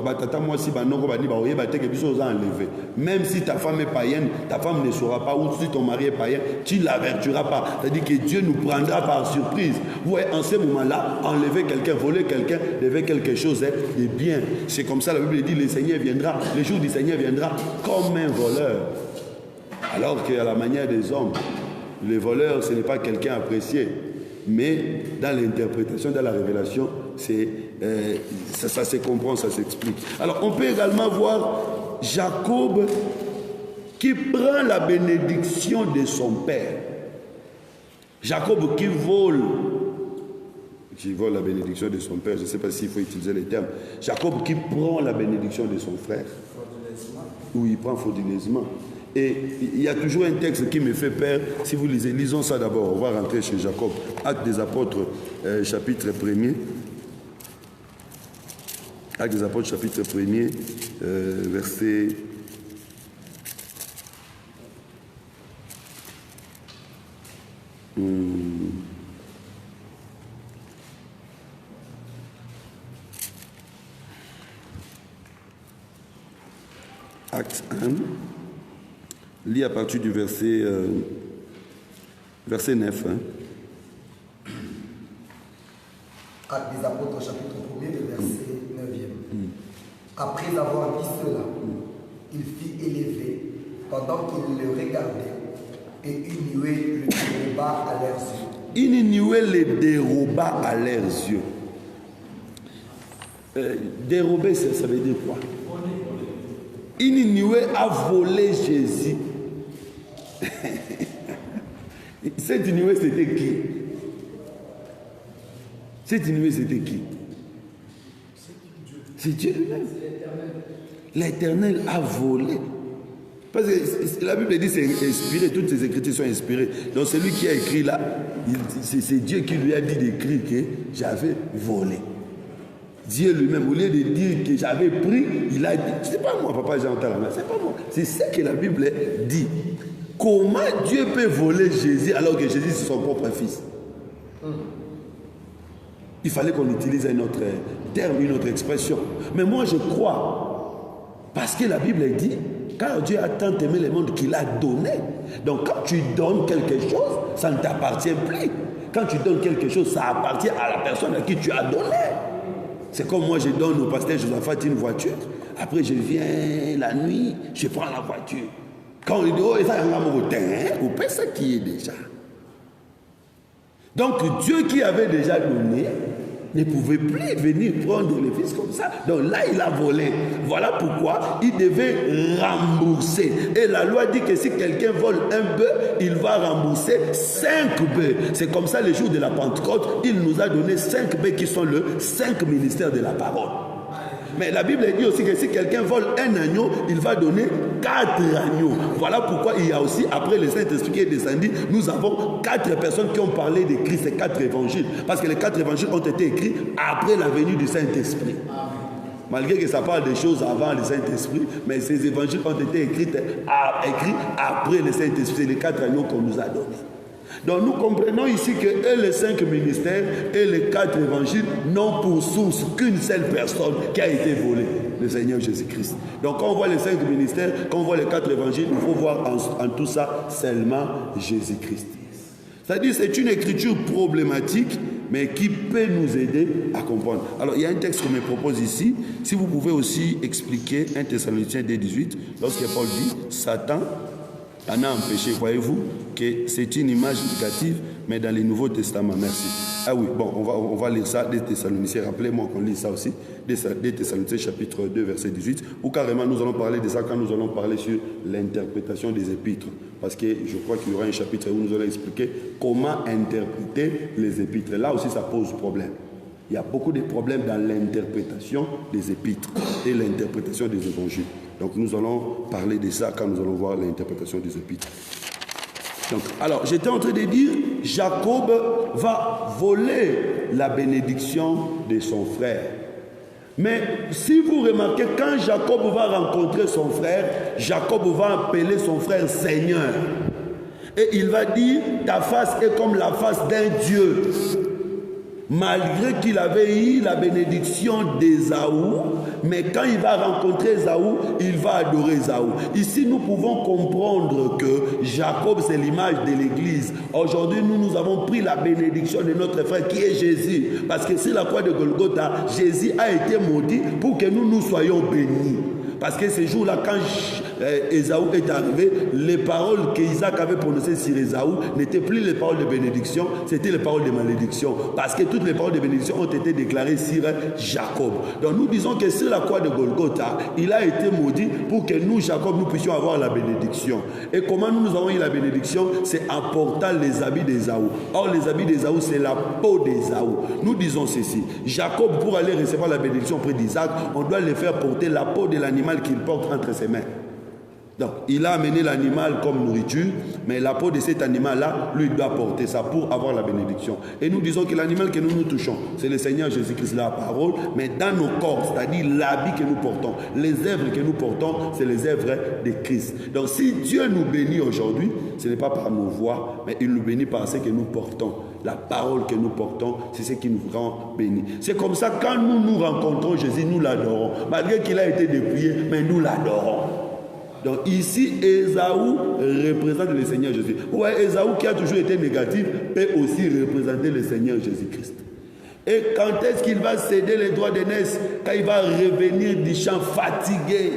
même si ta femme est païenne, ta femme ne saura pas, ou si ton mari est païen, tu ne l'avertiras pas. C'est-à-dire que Dieu nous prendra par surprise. Vous voyez, en ce moment-là, enlever quelqu'un, voler quelqu'un, lever quelque chose de bien. C'est comme ça, la Bible dit, le Seigneur viendra, le jour du Seigneur viendra comme un voleur. Alors qu'à la manière des hommes, le voleur, ce n'est pas quelqu'un apprécié. Mais dans l'interprétation, dans la révélation, ça se comprend, ça s'explique. Alors, on peut également voir Jacob qui prend la bénédiction de son père. Jacob qui vole la bénédiction de son père. Je ne sais pas s'il faut utiliser les termes. Jacob qui prend la bénédiction de son frère. Oui, il prend frauduleusement. Et il y a toujours un texte qui me fait peur. Si vous lisez, lisons ça d'abord. On va rentrer chez Jacob. Actes des Apôtres, chapitre 1er. Actes des Apôtres, chapitre 1er, verset... Acte 1, lis à partir du verset 9. Acte des Apôtres, chapitre 1er, le verset 9e. Après avoir dit cela, il fit élever pendant qu'il le regardait, et une nuée le déroba à leurs yeux. Une nuée les déroba à leurs yeux. Dérober, ça veut dire quoi? Une nuée a volé Jésus. Cette nuée, c'était qui? Cette nuée, c'était qui? C'est Dieu lui-même. L'Éternel a volé. Parce que la Bible dit c'est inspiré, toutes ces écritures sont inspirées. Donc celui qui a écrit là, c'est Dieu qui lui a dit d'écrire que j'avais volé. Dieu lui-même, au lieu de dire que j'avais pris, il a dit, c'est pas moi, papa, j'entends la main, c'est pas moi. C'est ce que la Bible dit. Comment Dieu peut voler Jésus alors que Jésus c'est son propre fils? Il fallait qu'on utilise un autre terme, une autre expression. Mais moi je crois, parce que la Bible dit, car Dieu a tant aimé le monde qu'il a donné. Donc quand tu donnes quelque chose, ça ne t'appartient plus. Quand tu donnes quelque chose, ça appartient à la personne à qui tu as donné. C'est comme moi, je donne au pasteur Josaphat une voiture. Après, je viens la nuit, je prends la voiture. Quand on dit, oh, ça y a un terrain, ou pas ça qui est déjà. Donc, Dieu qui avait déjà donné, ne pouvait plus venir prendre les fils comme ça. Donc là, il a volé. Voilà pourquoi il devait rembourser. Et la loi dit que si quelqu'un vole un bœuf, il va rembourser 5 bœufs. C'est comme ça, le jour de la Pentecôte, il nous a donné 5 bœufs qui sont le 5 ministères de la parole. Mais la Bible dit aussi que si quelqu'un vole un agneau, il va donner 4 agneaux. Voilà pourquoi il y a aussi, après le Saint-Esprit qui est descendu, nous avons 4 personnes qui ont parlé de Christ, ces 4 évangiles. Parce que les 4 évangiles ont été écrits après la venue du Saint-Esprit. Malgré que ça parle des choses avant le Saint-Esprit, mais ces évangiles ont été écrits après le Saint-Esprit. C'est les 4 agneaux qu'on nous a donnés. Donc nous comprenons ici que les 5 ministères et les 4 évangiles n'ont pour source qu'une seule personne qui a été volée, le Seigneur Jésus-Christ. Donc quand on voit les 5 ministères, quand on voit les 4 évangiles, il faut voir en tout ça seulement Jésus-Christ. C'est-à-dire c'est une écriture problématique, mais qui peut nous aider à comprendre. Alors il y a un texte qu'on me propose ici. Si vous pouvez aussi expliquer 1 Thessaloniciens 2,18, lorsque Paul dit « Satan en a empêché, voyez-vous, que c'est une image négative, mais dans les Nouveaux Testaments. » Merci. Ah oui, bon, on va lire ça, 2 Thessaloniciens. Rappelez-moi qu'on lit ça aussi. 2 Thessaloniciens chapitre 2, verset 18. Ou carrément, nous allons parler de ça quand nous allons parler sur l'interprétation des épîtres. Parce que je crois qu'il y aura un chapitre où nous allons expliquer comment interpréter les épîtres. Là aussi, ça pose problème. Il y a beaucoup de problèmes dans l'interprétation des épîtres et l'interprétation des évangiles. Donc nous allons parler de ça quand nous allons voir l'interprétation des épîtres. Donc, alors, j'étais en train de dire, Jacob va voler la bénédiction de son frère. Mais si vous remarquez, quand Jacob va rencontrer son frère, Jacob va appeler son frère Seigneur. Et il va dire, ta face est comme la face d'un Dieu. Malgré qu'il avait eu la bénédiction d'Ésaü, mais quand il va rencontrer Ésaü, il va adorer Ésaü. Ici, nous pouvons comprendre que Jacob, c'est l'image de l'Église. Aujourd'hui, nous avons pris la bénédiction de notre frère qui est Jésus. Parce que sur la croix de Golgotha, Jésus a été maudit pour que nous soyons bénis. Parce que ce jour-là, quand Ésaü est arrivé, les paroles qu'Isaac avait prononcées sur Ésaü n'étaient plus les paroles de bénédiction, c'était les paroles de malédiction. Parce que toutes les paroles de bénédiction ont été déclarées sur Jacob. Donc nous disons que sur la croix de Golgotha, il a été maudit pour que nous, Jacob, nous puissions avoir la bénédiction. Et comment nous avons eu la bénédiction? C'est en portant les habits d'Ésaü. Or, les habits d'Ésaü, c'est la peau d'Ésaü. Nous disons ceci. Jacob, pour aller recevoir la bénédiction auprès d'Isaac, on doit le faire porter la peau de l'animal qu'il porte entre ses mains. Donc, il a amené l'animal comme nourriture, mais la peau de cet animal-là, lui, doit porter ça pour avoir la bénédiction. Et nous disons que l'animal que nous touchons, c'est le Seigneur Jésus-Christ, la parole, mais dans nos corps, c'est-à-dire l'habit que nous portons, les œuvres que nous portons, c'est les œuvres de Christ. Donc, si Dieu nous bénit aujourd'hui, ce n'est pas par nos voix, mais il nous bénit par ce que nous portons. La parole que nous portons, c'est ce qui nous rend bénis. C'est comme ça, quand nous rencontrons Jésus, nous l'adorons. Malgré qu'il a été dépouillé, mais nous l'adorons. Donc ici, Ésaü représente le Seigneur Jésus. Ouais, Ésaü qui a toujours été négatif peut aussi représenter le Seigneur Jésus-Christ. Et quand est-ce qu'il va céder les droits d'aînesse? Quand il va revenir du champ fatigué.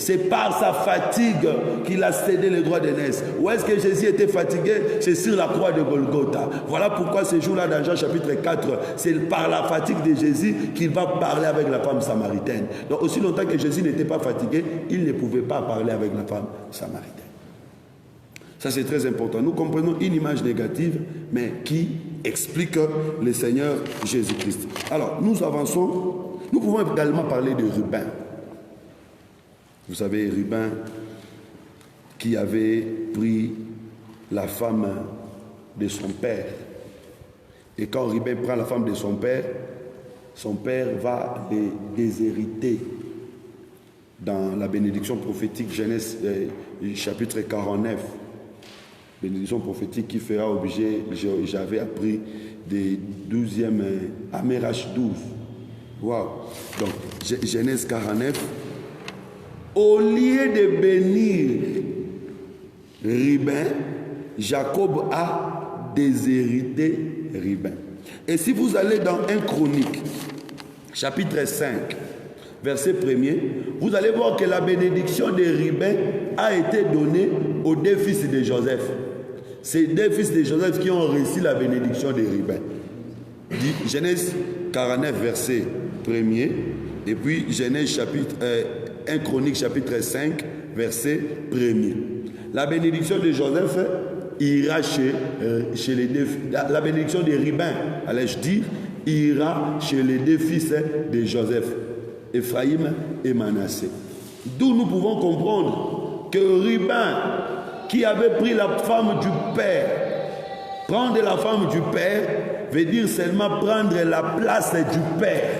C'est par sa fatigue qu'il a cédé les droits d'aînesse. Où est-ce que Jésus était fatigué? C'est sur la croix de Golgotha. Voilà pourquoi ce jour-là, dans Jean chapitre 4, c'est par la fatigue de Jésus qu'il va parler avec la femme samaritaine. Donc aussi longtemps que Jésus n'était pas fatigué, il ne pouvait pas parler avec la femme samaritaine. Ça, c'est très important. Nous comprenons une image négative, mais qui explique le Seigneur Jésus-Christ. Alors, nous avançons. Nous pouvons également parler de Rubin. Vous savez, Rubin, qui avait pris la femme de son père. Et quand Rubin prend la femme de son père va les déshériter. Dans la bénédiction prophétique, Genèse chapitre 49, bénédiction prophétique qui fera objet, j'avais appris des 12e Amérach 12. Wow. Donc, Genèse 49, au lieu de bénir Rubin, Jacob a déshérité Rubin. Et si vous allez dans 1 Chronique, chapitre 5, verset 1er, vous allez voir que la bénédiction de Rubin a été donnée aux deux fils de Joseph. C'est deux fils de Joseph qui ont reçu la bénédiction de Rubin. Genèse 49, verset 1er, et puis Genèse chapitre 1 Chronique, chapitre 5, verset 1er. La bénédiction de Joseph ira chez les deux, la bénédiction de Rubin, allais-je dire, ira chez les deux fils de Joseph, Ephraïm et Manassé. D'où nous pouvons comprendre que Rubin, qui avait pris la femme du père, prendre la femme du père veut dire seulement prendre la place du père.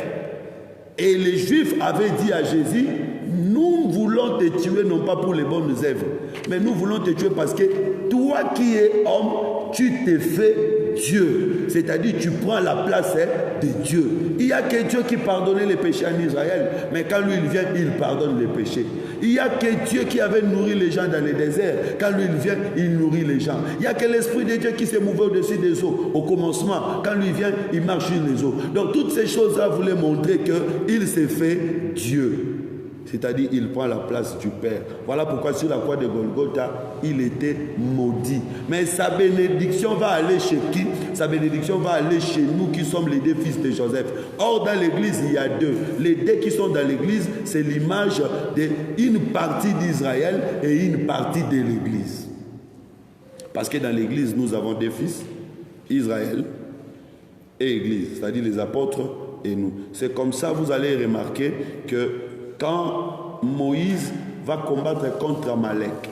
Et les Juifs avaient dit à Jésus, nous voulons te tuer non pas pour les bonnes œuvres, mais nous voulons te tuer parce que toi qui es homme, tu t'es fait Dieu. C'est-à-dire tu prends la place de Dieu. Il n'y a que Dieu qui pardonnait les péchés en Israël, mais quand lui il vient, il pardonne les péchés. Il n'y a que Dieu qui avait nourri les gens dans le désert. Quand lui il vient, il nourrit les gens. Il n'y a que l'Esprit de Dieu qui s'est mouvé au-dessus des eaux. Au commencement, quand lui vient, il marche sur les eaux. Donc toutes ces choses-là voulaient montrer qu'il s'est fait Dieu. C'est-à-dire il prend la place du Père. Voilà pourquoi sur la croix de Golgotha, il était maudit. Mais sa bénédiction va aller chez qui? Sa bénédiction va aller chez nous qui sommes les deux fils de Joseph. Or, dans l'église, il y a deux. Les deux qui sont dans l'église, c'est l'image d'une partie d'Israël et une partie de l'église. Parce que dans l'église, nous avons deux fils, Israël et église, c'est-à-dire les apôtres et nous. C'est comme ça, vous allez remarquer que quand Moïse va combattre contre Amalek,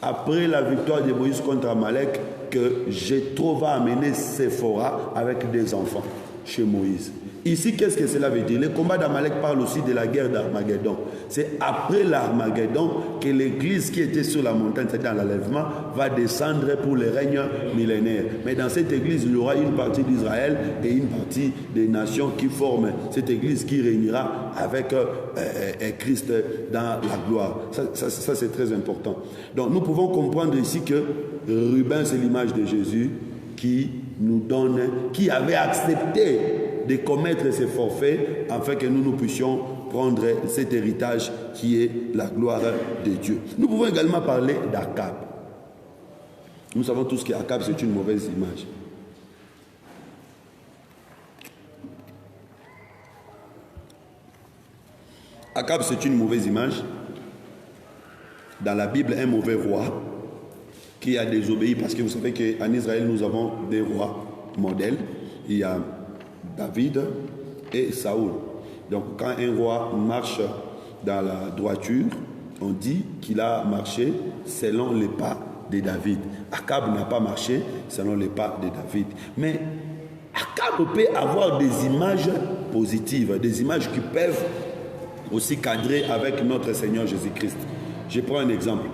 après la victoire de Moïse contre Amalek, que Jéthro va amener Séphora avec des enfants chez Moïse. Ici, qu'est-ce que cela veut dire? Le combat d'Amalek parle aussi de la guerre d'Armageddon. C'est après l'Armageddon que l'église qui était sur la montagne, c'est-à-dire l'enlèvement, va descendre pour le règne millénaire. Mais dans cette église, il y aura une partie d'Israël et une partie des nations qui forment cette église qui réunira avec Christ dans la gloire. Ça c'est très important. Donc nous pouvons comprendre ici que Rubin, c'est l'image de Jésus qui nous donne, qui avait accepté de commettre ces forfaits afin que nous puissions prendre cet héritage qui est la gloire de Dieu. Nous pouvons également parler d'Akab. Nous savons tous qu'Akab c'est une mauvaise image. Akab c'est une mauvaise image. Dans la Bible, un mauvais roi qui a désobéi, parce que vous savez qu'en Israël nous avons des rois modèles. Il y a David et Saoul. Donc quand un roi marche dans la droiture, on dit qu'il a marché selon les pas de David. Akab n'a pas marché selon les pas de David. Mais Akab peut avoir des images positives, des images qui peuvent aussi cadrer avec notre Seigneur Jésus-Christ. Je prends un exemple.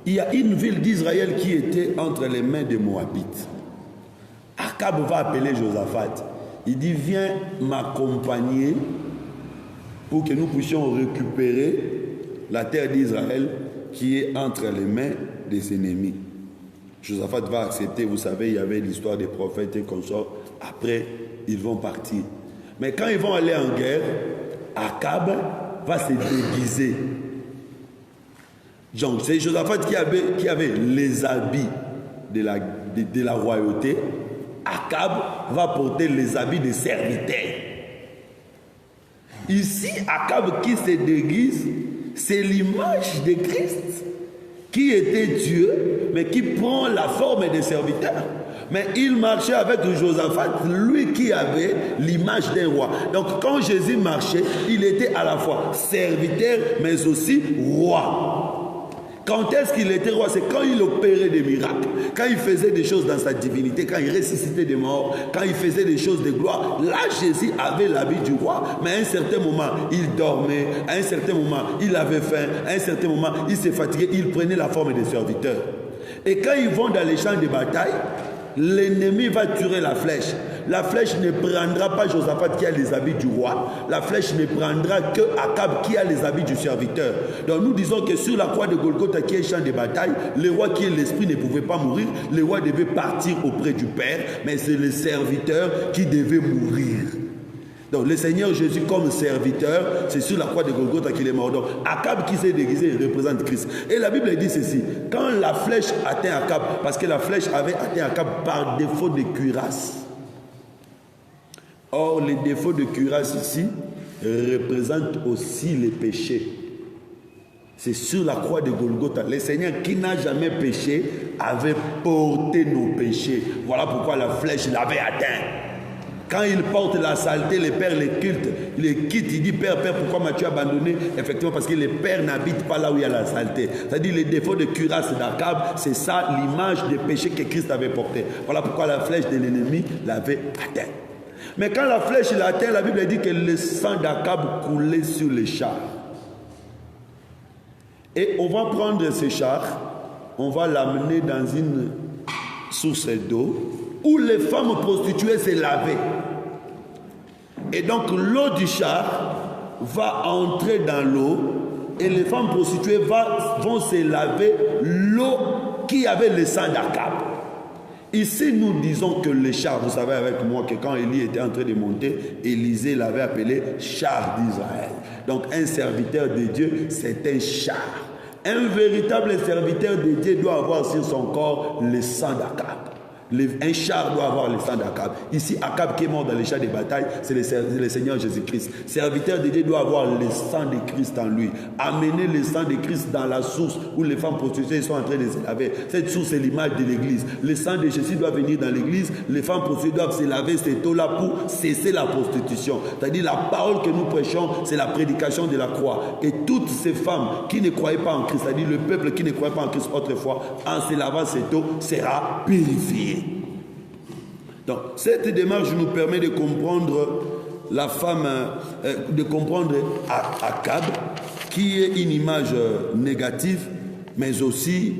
Il y a une ville d'Israël qui était entre les mains des Moabites. Akab va appeler Josaphat. Il dit, viens m'accompagner pour que nous puissions récupérer la terre d'Israël qui est entre les mains des ennemis. Josaphat va accepter. Vous savez, il y avait l'histoire des prophètes et consorts. Après, ils vont partir. Mais quand ils vont aller en guerre, Akab va se déguiser. Donc, c'est Josaphat qui avait les habits de la royauté. Akab va porter les habits de serviteurs. Ici, Akab qui se déguise, c'est l'image de Christ, qui était Dieu, mais qui prend la forme de serviteur. Mais il marchait avec Josaphat, lui qui avait l'image d'un roi. Donc quand Jésus marchait, il était à la fois serviteur, mais aussi roi. Quand est-ce qu'il était roi? C'est quand il opérait des miracles, quand il faisait des choses dans sa divinité, quand il ressuscitait des morts, quand il faisait des choses de gloire. Là, Jésus avait l'habit du roi, mais à un certain moment, il dormait, à un certain moment, il avait faim, à un certain moment, il s'est fatigué, il prenait la forme des serviteurs. Et quand ils vont dans les champs de bataille, l'ennemi va tuer la flèche. La flèche ne prendra pas Josaphat qui a les habits du roi. La flèche ne prendra que Akab qui a les habits du serviteur. Donc nous disons que sur la croix de Golgotha qui est champ de bataille, le roi qui est l'esprit ne pouvait pas mourir. Le roi devait partir auprès du Père, mais c'est le serviteur qui devait mourir. Donc le Seigneur Jésus comme serviteur, c'est sur la croix de Golgotha qu'il est mort. Donc Akab qui s'est déguisé, il représente Christ. Et la Bible dit ceci, quand la flèche atteint Akab, parce que la flèche avait atteint Akab par défaut de cuirasse. Or, les défauts de cuirasse ici représentent aussi les péchés. C'est sur la croix de Golgotha. Le Seigneur qui n'a jamais péché avait porté nos péchés. Voilà pourquoi la flèche l'avait atteint. Quand il porte la saleté, le Père les culte, il les quitte, il dit Père, Père, pourquoi m'as-tu abandonné? Effectivement, parce que le Père n'habite pas là où il y a la saleté. C'est-à-dire les défauts de cuirasse d'Akab, c'est ça l'image des péchés que Christ avait porté. Voilà pourquoi la flèche de l'ennemi l'avait atteint. Mais quand la flèche l'a atteint, la Bible dit que le sang d'Akab coulait sur les chars. Et on va prendre ce char, on va l'amener dans une source d'eau où les femmes prostituées se lavaient. Et donc l'eau du char va entrer dans l'eau et les femmes prostituées vont se laver l'eau qui avait le sang d'Akab. Ici, nous disons que le char, vous savez avec moi que quand Élie était en train de monter, Élisée l'avait appelé char d'Israël. Donc un serviteur de Dieu, c'est un char. Un véritable serviteur de Dieu doit avoir sur son corps le sang d'Akab. Un char doit avoir le sang d'Akab. Ici, Akab qui est mort dans les champs de bataille, c'est le Seigneur Jésus-Christ. Serviteur de Dieu doit avoir le sang de Christ en lui. Amener le sang de Christ dans la source où les femmes prostituées sont en train de se laver. Cette source est l'image de l'église. Le sang de Jésus doit venir dans l'église. Les femmes prostituées doivent se laver cette eau-là pour cesser la prostitution. C'est-à-dire la parole que nous prêchons, c'est la prédication de la croix. Et toutes ces femmes qui ne croyaient pas en Christ, c'est-à-dire le peuple qui ne croyait pas en Christ autrefois, en se lavant cette eau, sera purifié. Donc, cette démarche nous permet de comprendre la femme, de comprendre Akab, qui est une image négative, mais aussi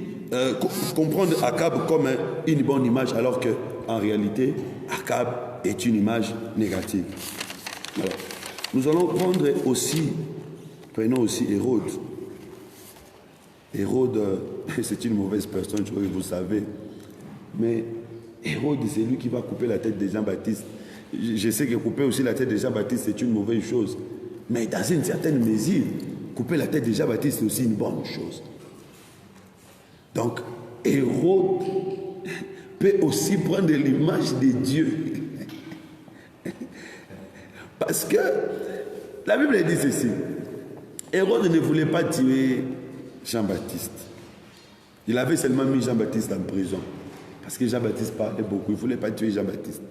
comprendre Akab comme une bonne image, alors qu'en réalité, Akab est une image négative. Alors, nous allons prendre aussi, prenons aussi Hérode. Hérode, c'est une mauvaise personne, je crois que vous savez, mais Hérode, c'est lui qui va couper la tête de Jean-Baptiste. Je sais que couper aussi la tête de Jean-Baptiste, c'est une mauvaise chose. Mais dans une certaine mesure, couper la tête de Jean-Baptiste, c'est aussi une bonne chose. Donc, Hérode peut aussi prendre l'image de Dieu. Parce que la Bible dit ceci. Hérode ne voulait pas tuer Jean-Baptiste. Il avait seulement mis Jean-Baptiste en prison. Parce que Jean-Baptiste parlait beaucoup, il ne voulait pas tuer Jean-Baptiste.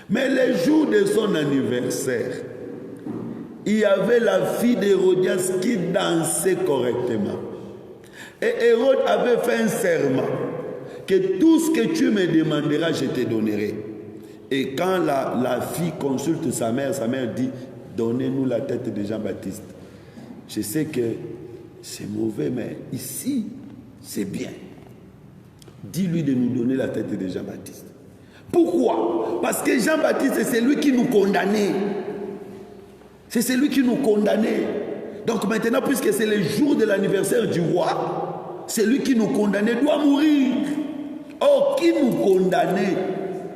Mais le jour de son anniversaire, il y avait la fille d'Hérodias qui dansait correctement. Et Hérode avait fait un serment que tout ce que tu me demanderas, je te donnerai. Et quand la fille consulte sa mère dit, donnez-nous la tête de Jean-Baptiste. Je sais que c'est mauvais, mais ici, c'est bien. Dis-lui de nous donner la tête de Jean-Baptiste. Pourquoi? Parce que Jean-Baptiste, c'est celui qui nous condamnait. C'est celui qui nous condamnait. Donc maintenant, puisque c'est le jour de l'anniversaire du roi, celui qui nous condamnait doit mourir. Or, qui nous condamnait?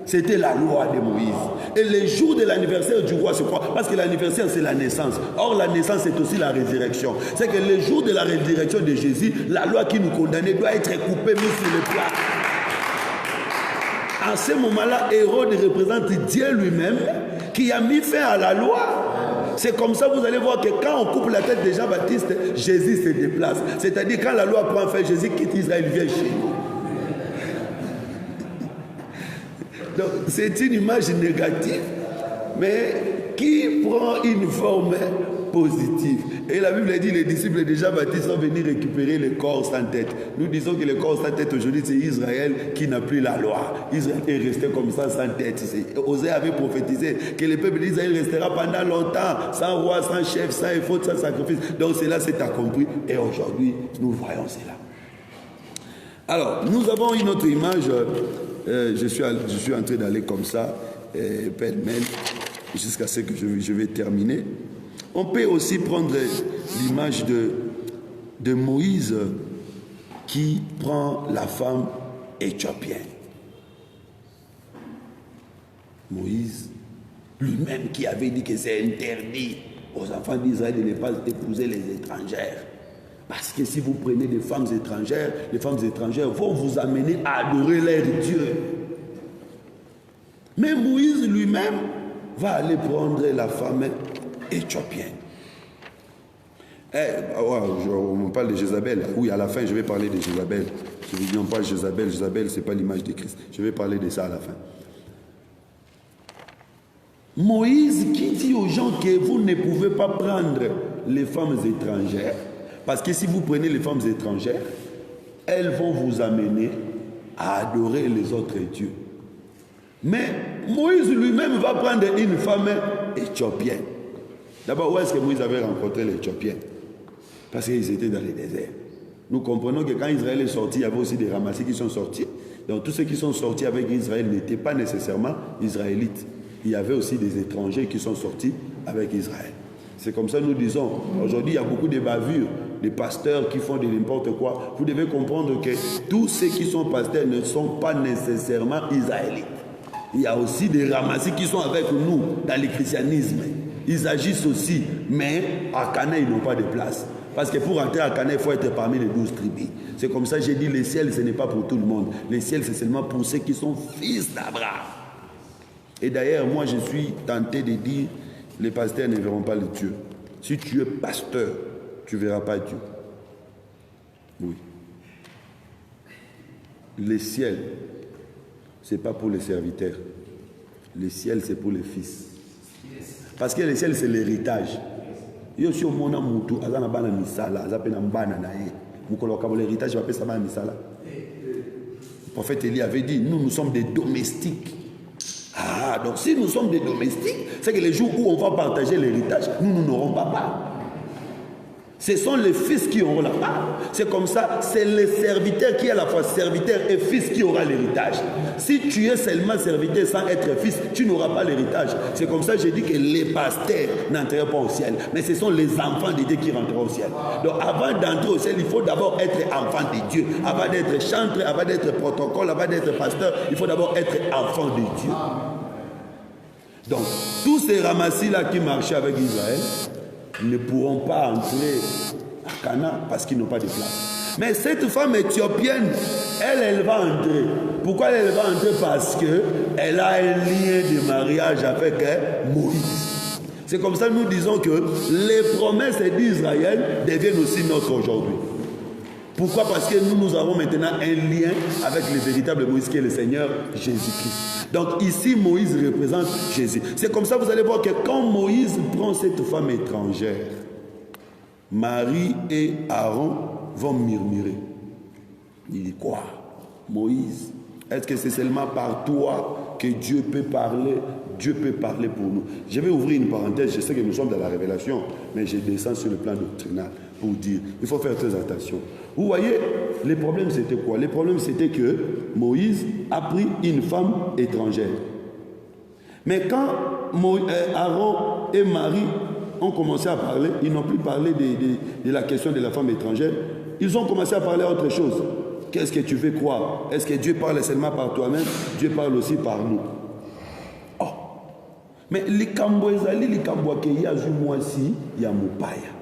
C'était la loi de Moïse. Et le jour de l'anniversaire du roi, c'est quoi? Parce que l'anniversaire, c'est la naissance. Or, la naissance, c'est aussi la résurrection. C'est que le jour de la résurrection de Jésus, la loi qui nous condamnait doit être coupée, mise sur le plat. En ce moment-là, Hérode représente Dieu lui-même qui a mis fin à la loi. C'est comme ça, vous allez voir que quand on coupe la tête de Jean-Baptiste, Jésus se déplace. C'est-à-dire quand la loi prend fin, Jésus quitte Israël, vient chez nous. Donc, c'est une image négative, mais qui prend une forme positive. Et la Bible dit, les disciples de Jean-Baptiste sont venus récupérer le corps sans tête. Nous disons que le corps sans tête aujourd'hui, c'est Israël qui n'a plus la loi. Israël est resté comme ça sans tête. Osée avait prophétisé que le peuple d'Israël restera pendant longtemps, sans roi, sans chef, sans effort, sans sacrifice. Donc cela s'est accompli et aujourd'hui, nous voyons cela. Alors, nous avons une autre image. Je suis en train d'aller comme ça, pêle-mêle, jusqu'à ce que je vais terminer. On peut aussi prendre l'image de Moïse qui prend la femme éthiopienne. Moïse, lui-même qui avait dit que c'est interdit aux enfants d'Israël de ne pas épouser les étrangères. Parce que si vous prenez des femmes étrangères, les femmes étrangères vont vous amener à adorer leur Dieu. Mais Moïse lui-même va aller prendre la femme éthiopienne. On parle de Jézabel. Oui, à la fin, je vais parler de Jézabel. Je ne dis non pas Jézabel. Jézabel, ce n'est pas l'image de Christ. Je vais parler de ça à la fin. Moïse qui dit aux gens que vous ne pouvez pas prendre les femmes étrangères. Parce que si vous prenez les femmes étrangères, elles vont vous amener à adorer les autres dieux. Mais Moïse lui-même va prendre une femme éthiopienne. D'abord, où est-ce que Moïse avait rencontré l'Éthiopienne? Parce qu'ils étaient dans le désert. Nous comprenons que quand Israël est sorti, il y avait aussi des ramassis qui sont sortis. Donc tous ceux qui sont sortis avec Israël n'étaient pas nécessairement israélites. Il y avait aussi des étrangers qui sont sortis avec Israël. C'est comme ça que nous disons, aujourd'hui il y a beaucoup de bavures, des pasteurs qui font de n'importe quoi. Vous devez comprendre que tous ceux qui sont pasteurs ne sont pas nécessairement israélites. Il y a aussi des ramassis qui sont avec nous dans le christianisme. Ils agissent aussi, mais à Cana, ils n'ont pas de place. Parce que pour entrer à Cana, il faut être parmi les 12 tribus. C'est comme ça que j'ai dit, le ciel, ce n'est pas pour tout le monde. Le ciel, c'est seulement pour ceux qui sont fils d'Abraham. Et d'ailleurs, moi, je suis tenté de dire, les pasteurs ne verront pas le Dieu. Si tu es pasteur, tu ne verras pas Dieu. Oui. Le ciel, ce n'est pas pour les serviteurs. Le ciel, c'est pour les fils. Parce que le ciel, c'est l'héritage. L'héritage, le prophète Élie avait dit, nous sommes des domestiques. Ah, donc si nous sommes des domestiques, c'est que les jours où on va partager l'héritage, nous n'aurons pas part. Ce sont les fils qui auront la part. C'est comme ça, c'est le serviteur qui est à la fois serviteur et fils qui aura l'héritage. Si tu es seulement serviteur sans être fils, tu n'auras pas l'héritage. C'est comme ça que j'ai dit que les pasteurs n'entreront pas au ciel. Mais ce sont les enfants de Dieu qui rentreront au ciel. Donc avant d'entrer au ciel, il faut d'abord être enfant de Dieu. Avant d'être chantre, avant d'être protocole, avant d'être pasteur, il faut d'abord être enfant de Dieu. Donc, tous ces ramassis-là qui marchaient avec Israël ne pourront pas entrer à Cana parce qu'ils n'ont pas de place. Mais cette femme éthiopienne, elle va entrer. Pourquoi elle va entrer? Parce qu'elle a un lien de mariage avec Moïse. C'est comme ça que nous disons que les promesses d'Israël deviennent aussi nôtres aujourd'hui. Pourquoi? Parce que nous avons maintenant un lien avec le véritable Moïse qui est le Seigneur Jésus-Christ. Donc ici, Moïse représente Jésus. C'est comme ça que vous allez voir que quand Moïse prend cette femme étrangère, Marie et Aaron vont murmurer. Il dit quoi? Moïse, est-ce que c'est seulement par toi que Dieu peut parler? Dieu peut parler pour nous. Je vais ouvrir une parenthèse. Je sais que nous sommes dans la révélation, mais je descends sur le plan doctrinal pour dire, il faut faire très attention. Vous voyez, le problème c'était quoi? Le problème c'était que Moïse a pris une femme étrangère. Mais quand Aaron et Marie ont commencé à parler, ils n'ont plus parlé de la question de la femme étrangère, ils ont commencé à parler autre chose. Qu'est-ce que tu veux croire? Est-ce que Dieu parle seulement par toi-même? Dieu parle aussi par nous. Oh! Mais likambo ezali likambo akeya ju mwasi ya mupaya.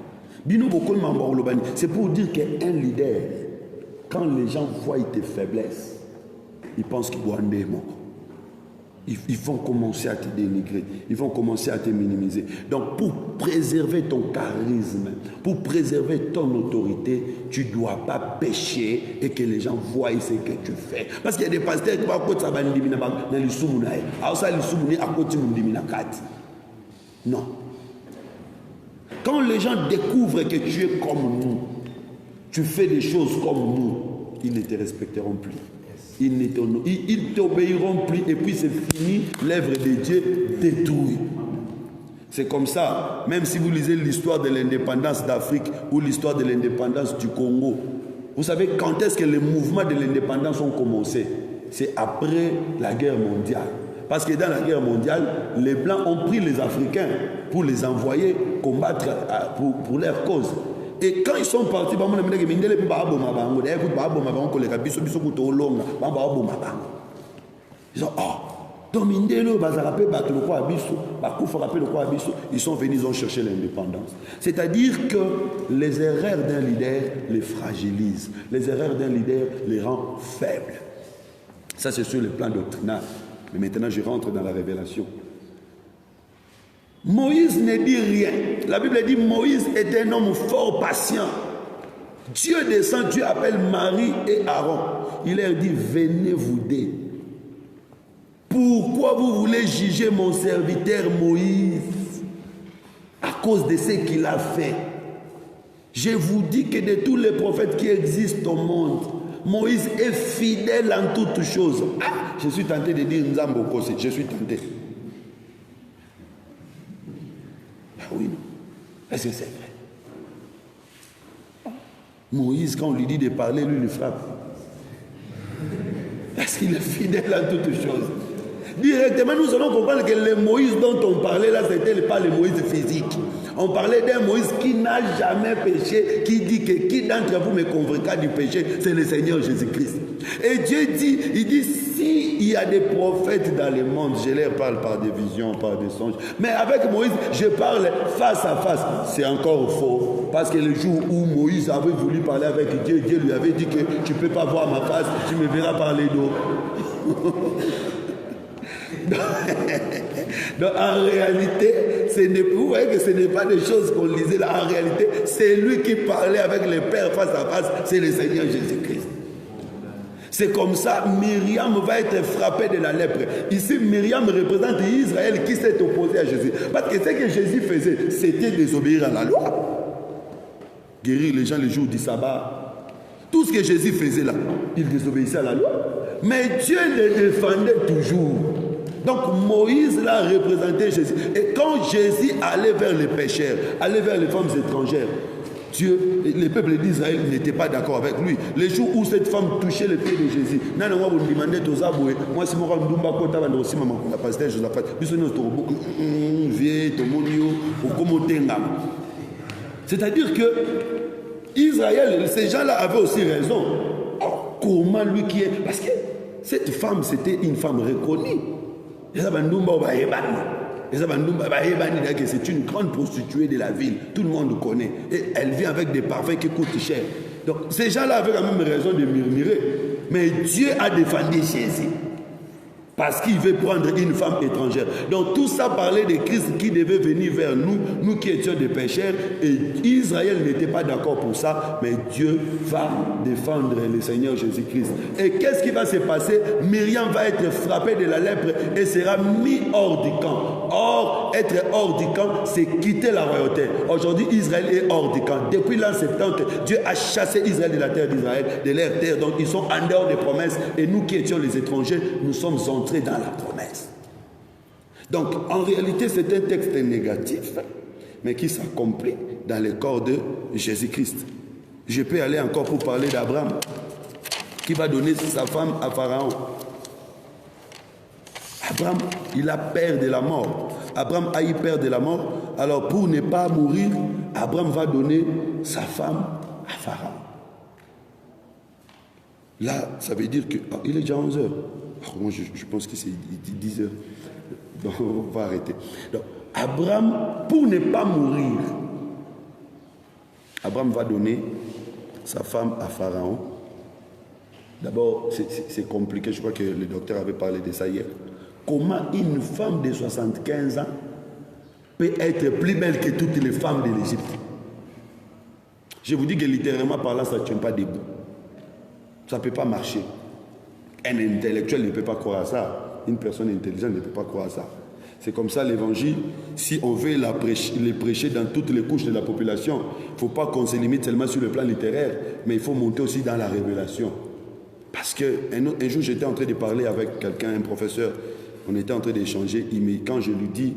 C'est pour dire qu'un leader, quand les gens voient tes faiblesses, ils pensent qu'ils doivent aimer. Ils vont commencer à te dénigrer, ils vont commencer à te minimiser. Donc pour préserver ton charisme, pour préserver ton autorité, tu ne dois pas pécher et que les gens voient ce que tu fais. Parce qu'il y a des pasteurs qui vont à côté de non. Quand les gens découvrent que tu es comme nous, tu fais des choses comme nous, ils ne te respecteront plus. Ils ne t'obéiront plus et puis c'est fini, l'œuvre de Dieu détruite. C'est comme ça, même si vous lisez l'histoire de l'indépendance d'Afrique ou l'histoire de l'indépendance du Congo, vous savez quand est-ce que les mouvements de l'indépendance ont commencé? C'est après la guerre mondiale. Parce que dans la guerre mondiale, les Blancs ont pris les Africains pour les envoyer combattre pour leur cause. Et quand ils sont partis, ils sont venus, ils ont cherché l'indépendance. C'est-à-dire que les erreurs d'un leader les fragilisent. Les erreurs d'un leader les rend faibles. Ça, c'est sur le plan doctrinal. Mais maintenant, je rentre dans la révélation. Moïse ne dit rien. La Bible dit Moïse est un homme fort patient. Dieu descend, Dieu appelle Marie et Aaron. Il leur dit, venez vous deux. Pourquoi vous voulez juger mon serviteur Moïse à cause de ce qu'il a fait? Je vous dis que de tous les prophètes qui existent au monde, Moïse est fidèle en toutes choses. Ah, je suis tenté de dire Nzambo Kosi, je suis tenté. Ah oui, non. Est-ce que c'est vrai? Moïse, quand on lui dit de parler, lui, il frappe. Est-ce qu'il est fidèle en toutes choses? Directement, nous allons comprendre que le Moïse dont on parlait là, c'était pas le Moïse physique. On parlait d'un Moïse qui n'a jamais péché, qui dit que qui d'entre vous me convaincra du péché, c'est le Seigneur Jésus-Christ. Et Dieu dit, il dit, s'il y a des prophètes dans le monde, je leur parle par des visions, par des songes. Mais avec Moïse, je parle face à face. C'est encore faux. Parce que le jour où Moïse avait voulu parler avec Dieu, Dieu lui avait dit que tu ne peux pas voir ma face, tu me verras par les dos. Donc en réalité, vous voyez que ce n'est pas des choses qu'on lisait là. En réalité, c'est lui qui parlait avec le Père face à face, c'est le Seigneur Jésus-Christ. C'est comme ça, Myriam va être frappée de la lèpre. Ici, Myriam représente Israël qui s'est opposé à Jésus. Parce que ce que Jésus faisait, c'était désobéir à la loi. Guérir les gens le jour du sabbat. Tout ce que Jésus faisait là, il désobéissait à la loi. Mais Dieu le défendait toujours. Donc Moïse l'a représenté Jésus. Et quand Jésus allait vers les pécheurs, allait vers les femmes étrangères, Dieu, le peuple d'Israël n'était pas d'accord avec lui. Le jour où cette femme touchait le pied de Jésus, c'est-à-dire que Israël, ces gens-là avaient aussi raison. Oh, comment lui qui est... Parce que cette femme, c'était une femme reconnue. C'est une grande prostituée de la ville. Tout le monde connaît. Et elle vient avec des parfums qui coûtent cher. Donc ces gens-là avaient quand même raison de murmurer. Mais Dieu a défendu Jésus. Parce qu'il veut prendre une femme étrangère. Donc tout ça parlait de Christ qui devait venir vers nous, nous qui étions des pécheurs. Et Israël n'était pas d'accord pour ça, mais Dieu va défendre le Seigneur Jésus-Christ. Et qu'est-ce qui va se passer? Myriam va être frappée de la lèpre et sera mise hors du camp. Or, être hors du camp, c'est quitter la royauté. Aujourd'hui, Israël est hors du camp. Depuis l'an 70, Dieu a chassé Israël de la terre d'Israël, de leur terre. Donc ils sont en dehors des promesses. Et nous qui étions les étrangers, nous sommes entrés dans la promesse. Donc en réalité c'est un texte négatif mais qui s'accomplit dans le corps de Jésus-Christ. Je peux aller encore pour parler d'Abraham qui va donner sa femme à Pharaon. Abraham, il a peur de la mort. Abraham a eu peur de la mort. Alors pour ne pas mourir, Abraham va donner sa femme à Pharaon. Là, ça veut dire que... il est déjà 11 heures. Moi, je pense que c'est 10 heures. Donc, on va arrêter. Donc, Abraham, pour ne pas mourir, Abraham va donner sa femme à Pharaon. D'abord, c'est compliqué. Je crois que le docteur avait parlé de ça hier. Comment une femme de 75 ans peut être plus belle que toutes les femmes de l'Égypte? Je vous dis que littéralement parlant, ça ne tient pas debout. Ça ne peut pas marcher. Un intellectuel ne peut pas croire à ça. Une personne intelligente ne peut pas croire à ça. C'est comme ça l'évangile. Si on veut les prêcher dans toutes les couches de la population, il ne faut pas qu'on se limite seulement sur le plan littéraire, mais il faut monter aussi dans la révélation. Parce qu'un jour, j'étais en train de parler avec quelqu'un, un professeur, on était en train d'échanger, quand je lui dis,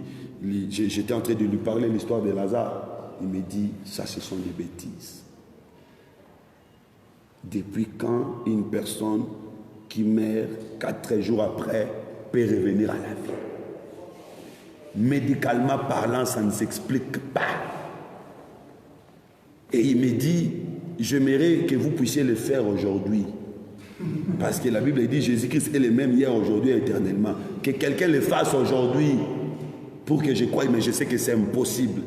j'étais en train de lui parler de l'histoire de Lazare, il me dit, ça ce sont des bêtises. Depuis quand une personne qui meurt 4 jours après peut revenir à la vie? Médicalement parlant, ça ne s'explique pas. Et il me dit, j'aimerais que vous puissiez le faire aujourd'hui. Parce que la Bible dit, Jésus-Christ est le même hier, aujourd'hui et éternellement. Que quelqu'un le fasse aujourd'hui pour que je croie, mais je sais que c'est impossible.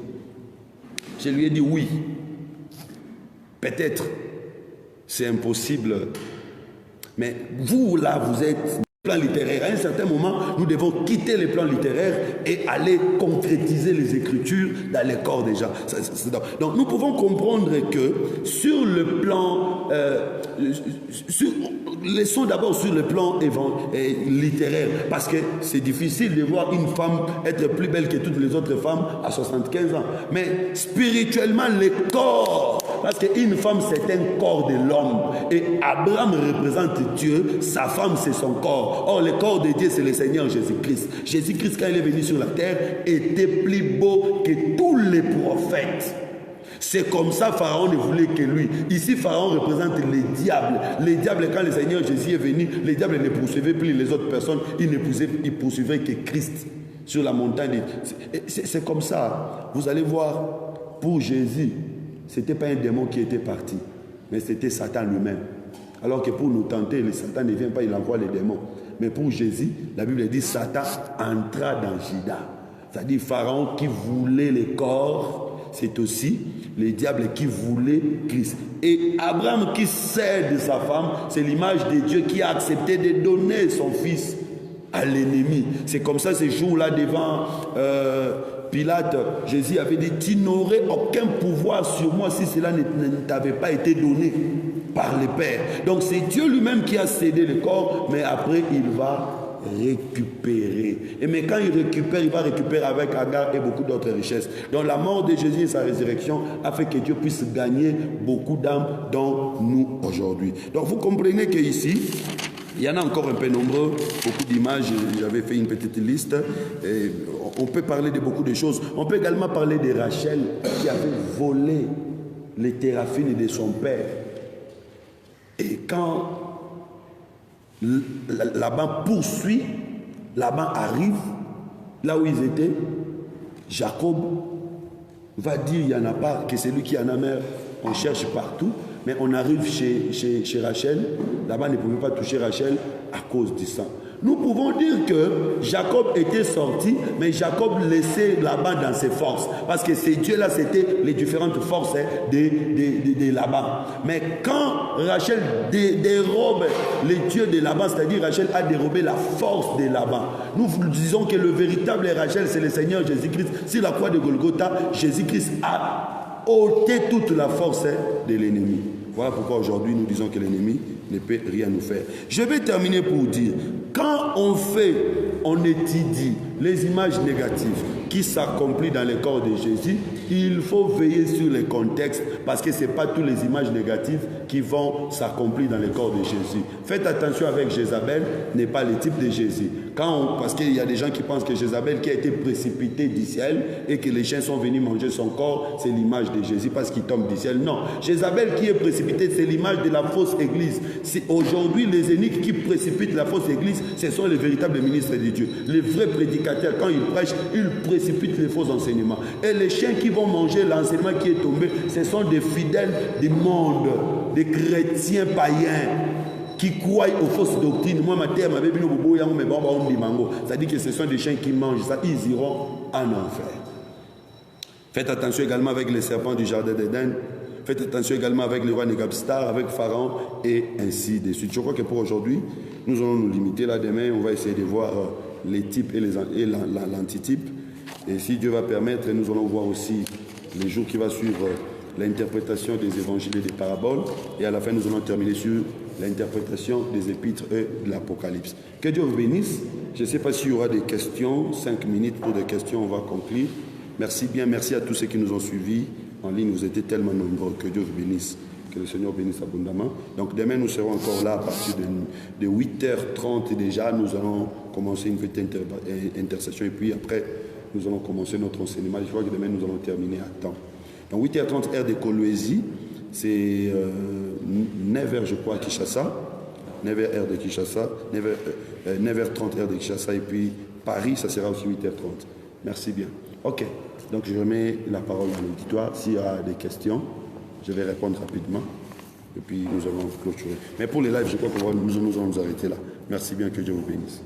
Je lui ai dit oui. Peut-être c'est impossible. Mais vous, là, vous êtes... plan littéraire. À un certain moment, nous devons quitter les plans littéraires et aller concrétiser les Écritures dans les corps des gens. Donc, nous pouvons comprendre que sur le plan... laissons d'abord sur le plan littéraire, parce que c'est difficile de voir une femme être plus belle que toutes les autres femmes à 75 ans. Mais spirituellement, le corps, parce qu'une femme, c'est un corps de l'homme. Et Abraham représente Dieu, sa femme, c'est son corps. Or, le corps de Dieu, c'est le Seigneur Jésus-Christ. Jésus-Christ, quand il est venu sur la terre, était plus beau que tous les prophètes. C'est comme ça Pharaon ne voulait que lui. Ici, Pharaon représente les diables. Les diables, quand le Seigneur Jésus est venu, les diables ne poursuivaient plus les autres personnes. Ils poursuivaient que Christ sur la montagne. C'est comme ça. Vous allez voir, pour Jésus, ce n'était pas un démon qui était parti, mais c'était Satan lui-même. Alors que pour nous tenter, le Satan ne vient pas, il envoie les démons. Mais pour Jésus, la Bible dit Satan entra dans Judas. C'est-à-dire Pharaon qui voulait les corps, c'est aussi les diables qui voulaient Christ. Et Abraham qui cède sa femme, c'est l'image de Dieu qui a accepté de donner son fils à l'ennemi. C'est comme ça ce jour-là devant Pilate, Jésus avait dit, tu n'aurais aucun pouvoir sur moi si cela ne t'avait pas été donné par le Père. Donc c'est Dieu lui-même qui a cédé le corps, mais après il va récupérer. Et mais quand il récupère, il va récupérer avec Agar et beaucoup d'autres richesses. Donc la mort de Jésus et sa résurrection a fait que Dieu puisse gagner beaucoup d'âmes dans nous aujourd'hui. Donc vous comprenez qu'ici, il y en a encore un peu nombreux, beaucoup d'images, j'avais fait une petite liste. Et on peut parler de beaucoup de choses. On peut également parler de Rachel qui avait volé les téraphines de son père. Et quand Laban poursuit, Laban arrive là où ils étaient, Jacob va dire il n'y en a pas, que c'est lui qui en a marre. On cherche partout, mais on arrive chez Rachel. Laban ne pouvait pas toucher Rachel à cause du sang. Nous pouvons dire que Jacob était sorti, mais Jacob laissait Laban dans ses forces. Parce que ces dieux-là, c'était les différentes forces de Laban. Mais quand Rachel dérobe les dieux de Laban, c'est-à-dire Rachel a dérobé la force de Laban, nous disons que le véritable Rachel, c'est le Seigneur Jésus-Christ. Sur la croix de Golgotha, Jésus-Christ a ôté toute la force de l'ennemi. Voilà pourquoi aujourd'hui nous disons que l'ennemi ne peut rien nous faire. Je vais terminer pour dire, quand on étudie les images négatives qui s'accomplissent dans le corps de Jésus, il faut veiller sur les contextes parce que ce n'est pas toutes les images négatives qui vont s'accomplir dans le corps de Jésus. Faites attention avec Jézabel, n'est pas le type de Jésus. Parce qu'il y a des gens qui pensent que Jézabel qui a été précipitée du ciel et que les chiens sont venus manger son corps, c'est l'image de Jésus parce qu'il tombe du ciel. Non, Jézabel qui est précipitée, c'est l'image de la fausse église. Aujourd'hui, les eunuques qui précipitent la fausse église, ce sont les véritables ministres de Dieu. Les vrais prédicateurs, quand ils prêchent, ils précipitent les faux enseignements. Et les chiens qui vont manger l'enseignement qui est tombé, ce sont des fidèles du monde, des chrétiens païens qui croient aux fausses doctrines. Moi, ma terre m'avait dit, c'est-à-dire que ce sont des chiens qui mangent ça, ils iront en enfer. Faites attention également avec les serpents du jardin d'Éden. Faites attention également avec le roi Négabstar, avec Pharaon, et ainsi de suite. Je crois que pour aujourd'hui, nous allons nous limiter là. Demain, on va essayer de voir les types et l'antitype. Et si Dieu va permettre, nous allons voir aussi les jours qui vont suivre l'interprétation des évangiles et des paraboles. Et à la fin, nous allons terminer sur l'interprétation des épîtres et de l'Apocalypse. Que Dieu vous bénisse. Je ne sais pas s'il y aura des questions. 5 minutes pour des questions, on va conclure. Merci bien, merci à tous ceux qui nous ont suivis en ligne. Vous étiez tellement nombreux. Que Dieu vous bénisse. Que le Seigneur bénisse abondamment. Donc demain, nous serons encore là à partir de 8h30 déjà. Nous allons commencer une petite intercession et puis après, nous allons commencer notre enseignement. Je crois que demain, nous allons terminer à temps. Donc 8h30, heure de Kolwezi. C'est 9h, je crois, à Kinshasa. 9h, heure de Kinshasa. 9h30, heure de Kinshasa. Et puis Paris, ça sera aussi 8h30. Merci bien. OK. Donc je remets la parole à l'auditoire. S'il y a des questions, je vais répondre rapidement. Et puis nous allons clôturer. Mais pour les lives, je crois que nous allons nous arrêter là. Merci bien, que Dieu vous bénisse.